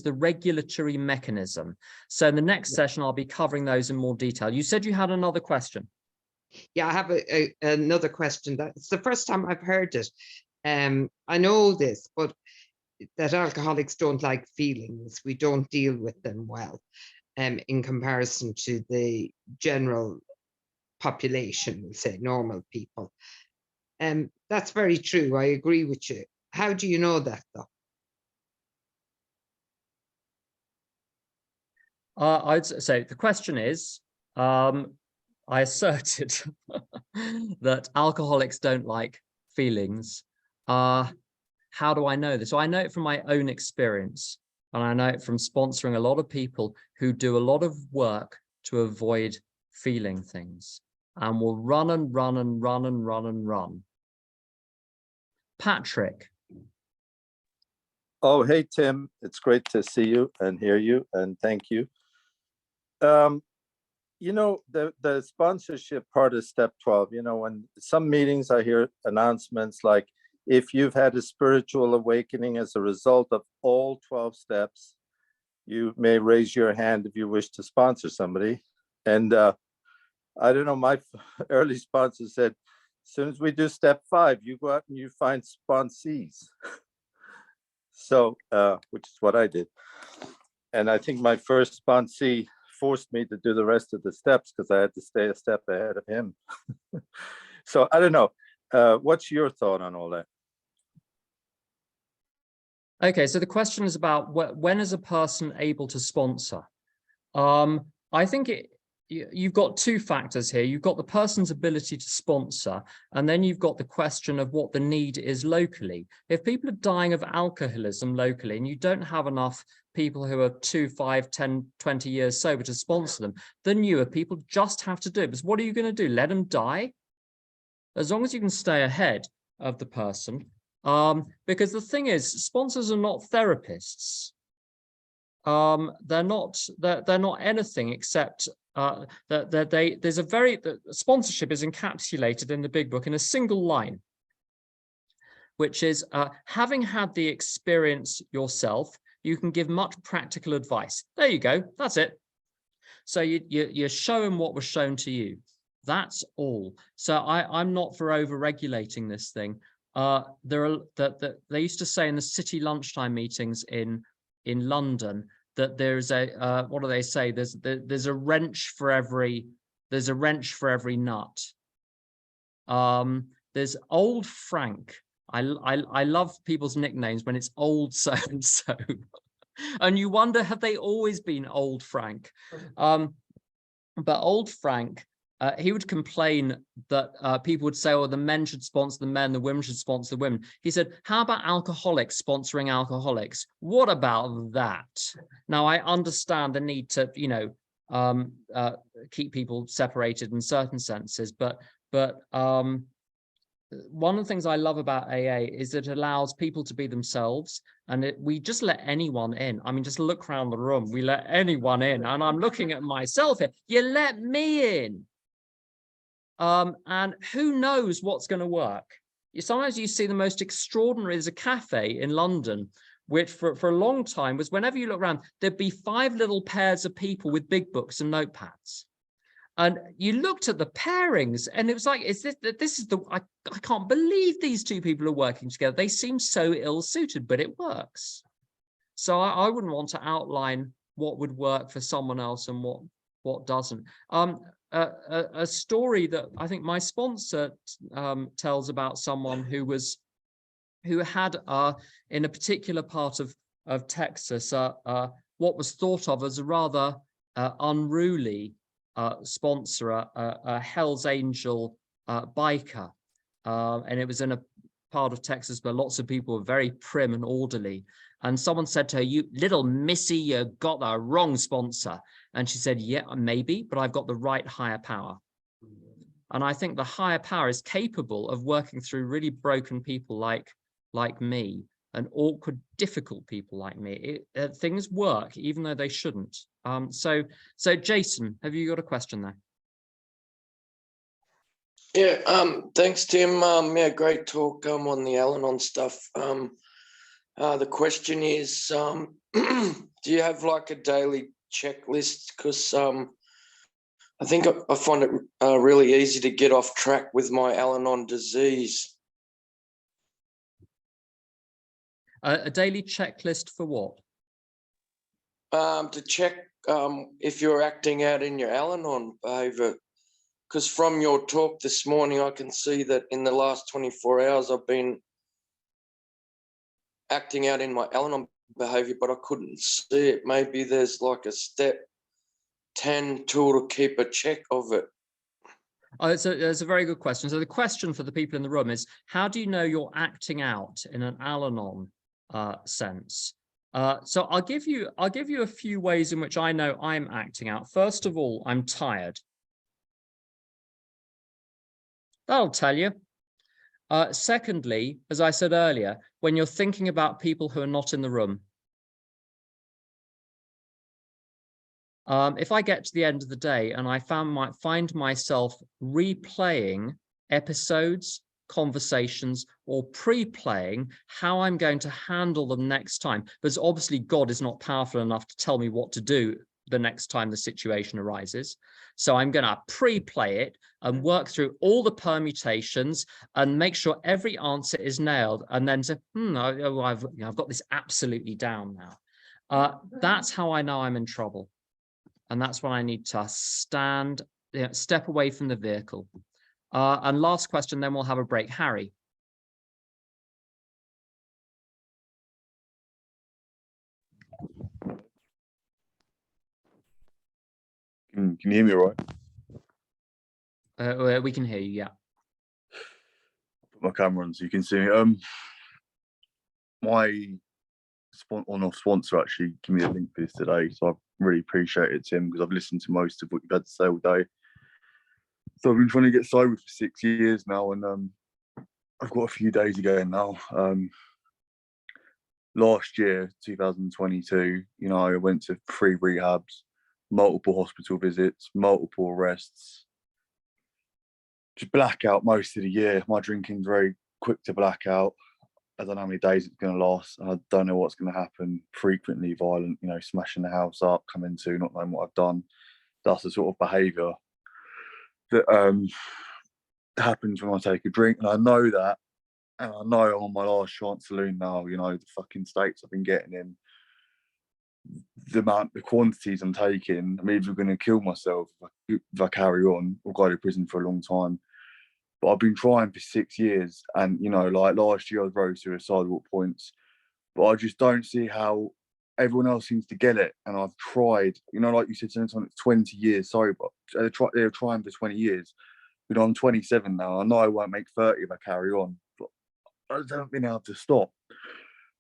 the regulatory mechanism. So in the next session, I'll be covering those in more detail. You said you had another question. Yeah, I have another question. It's the first time I've heard it. I know this, but that alcoholics don't like feelings. We don't deal with them well, in comparison to the general population, we'll say normal people. That's very true. I agree with you. How do you know that, though? I'd say the question is, I asserted that alcoholics don't like feelings. How do I know this? So I know it from my own experience, and I know it from sponsoring a lot of people who do a lot of work to avoid feeling things and will run and run and run and run and run. Patrick. Oh, hey, Tim. It's great to see you and hear you, and thank you. You know, the sponsorship part of step 12, you know, when some meetings I hear announcements like, if you've had a spiritual awakening as a result of all 12 steps, you may raise your hand if you wish to sponsor somebody. And I don't know, my early sponsor said, as soon as we do step 5, you go out and you find sponsees. So, which is what I did. And I think my first sponsee forced me to do the rest of the steps because I had to stay a step ahead of him. So I don't know. What's your thought on all that? Okay, so the question is about when is a person able to sponsor? I think you've got two factors here. You've got the person's ability to sponsor, and then you've got the question of what the need is locally. If people are dying of alcoholism locally and you don't have enough people who are 2, 5, 10, 20 years sober to sponsor them, the newer people just have to do it. Because what are you going to do? Let them die? As long as you can stay ahead of the person. Because the thing is, sponsors are not therapists. They're not anything except that sponsorship is encapsulated in the big book in a single line, which is having had the experience yourself, you can give much practical advice. There you go. That's it. So you're showing what was shown to you. That's all. So I'm not for over-regulating this thing. They used to say in the city lunchtime meetings in London that there's a what do they say? There's a wrench for every nut. There's Old Frank. I love people's nicknames when it's old so and so, and you wonder, have they always been Old Frank? But Old Frank he would complain that people would say, oh, the men should sponsor the men, the women should sponsor the women. He said, how about alcoholics sponsoring alcoholics? What about that? Now, I understand the need to, you know, keep people separated in certain senses, but one of the things I love about AA is that it allows people to be themselves, and we just let anyone in. I mean, just look around the room. We let anyone in, and I'm looking at myself here. You let me in. And who knows what's going to work? Sometimes you see the most extraordinary. There's a cafe in London, which for a long time was, whenever you look around, there'd be 5 little pairs of people with big books and notepads. And you looked at the pairings and it was like, I can't believe these two people are working together. They seem so ill-suited, but it works. So I wouldn't want to outline what would work for someone else and what doesn't. A story that I think my sponsor tells about someone who had in a particular part of Texas what was thought of as a rather unruly sponsor, a Hell's Angel biker, and it was in a part of Texas where lots of people were very prim and orderly. And someone said to her, "You little missy, you got the wrong sponsor." And she said, "Yeah, maybe, but I've got the right higher power." And I think the higher power is capable of working through really broken people like me, and awkward, difficult people like me. Things work even though they shouldn't. So Jason, have you got a question there? Yeah, thanks, Tim. Yeah, great talk on the Al-Anon stuff. The question is, do you have like a daily checklist? Because I think I find it really easy to get off track with my Al-Anon disease. A daily checklist for what? To check if you're acting out in your Al-Anon behavior. Because from your talk this morning, I can see that in the last 24 hours, I've been acting out in my Al-Anon behavior, but I couldn't see it. Maybe there's like a step 10 tool to keep a check of it. Oh, it's a very good question. So the question for the people in the room is, how do you know you're acting out in an Al-Anon sense? So I'll give you a few ways in which I know I'm acting out. First of all, I'm tired. That'll tell you. Secondly, as I said earlier, when you're thinking about people who are not in the room. If I get to the end of the day and I find myself replaying episodes, conversations, or pre-playing how I'm going to handle them next time, because obviously God is not powerful enough to tell me what to do the next time the situation arises. So I'm going to pre-play it and work through all the permutations and make sure every answer is nailed, and then say, I've got this absolutely down now. That's how I know I'm in trouble. And that's when I need to step away from the vehicle. And last question, then we'll have a break. Harry. Can you hear me all right? We can hear you, yeah. Put my camera on so you can see me. My sponsor actually gave me a link for this today, so I really appreciate it, Tim, because I've listened to most of what you've had to say all day. So I've been trying to get sober for 6 years now, and I've got a few days ago now. Last year, 2022, I went to 3 rehabs, multiple hospital visits, multiple arrests, just blackout most of the year. My drinking's very quick to black out. I don't know how many days it's going to last. I don't know what's going to happen. Frequently violent, smashing the house up, coming to, not knowing what I've done. That's the sort of behaviour that happens when I take a drink. And I know that. And I know I'm on my last chance saloon now, the fucking states I've been getting in. The quantities I'm taking, I'm either going to kill myself if I carry on or go to prison for a long time. But I've been trying for 6 years, and like last year I was very suicidal at points, but I just don't see how everyone else seems to get it, and I've tried. You know, like you said, sometimes it's 20 years sober. They're trying for 20 years. You know, I'm 27 now. I know I won't make 30 if I carry on, but I haven't been able to stop.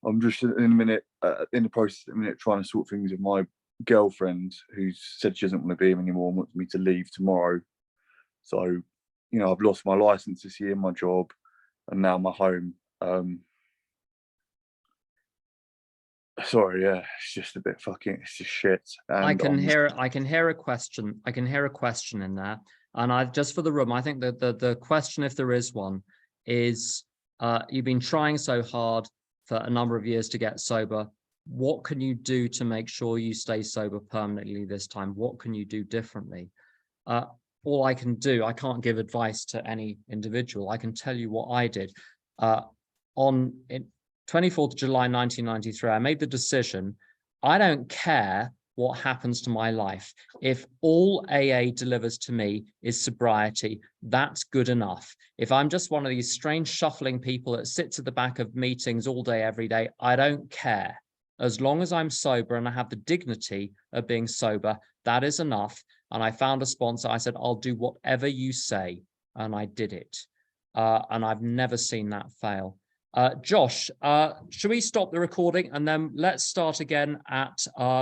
I'm just in the process at the minute trying to sort things with my girlfriend, who said she doesn't want to be here anymore and wants me to leave tomorrow. So, you know, I've lost my license this year, my job, and now my home. Sorry, yeah, it's just a bit fucking, it's just shit. And I can hear a question. I can hear a question in there. And I just for the room, I think that the question, if there is one, is you've been trying so hard for a number of years to get sober. What can you do to make sure you stay sober permanently this time? What can you do differently? All I can do, I can't give advice to any individual. I can tell you what I did. On 24th of July 1993, I made the decision, I don't care what happens to my life. If all AA delivers to me is sobriety, that's good enough. If I'm just one of these strange shuffling people that sits at the back of meetings all day, every day, I don't care. As long as I'm sober and I have the dignity of being sober, that is enough. And I found a sponsor. I said, I'll do whatever you say. And I did it. And I've never seen that fail. Josh, should we stop the recording and then let's start again at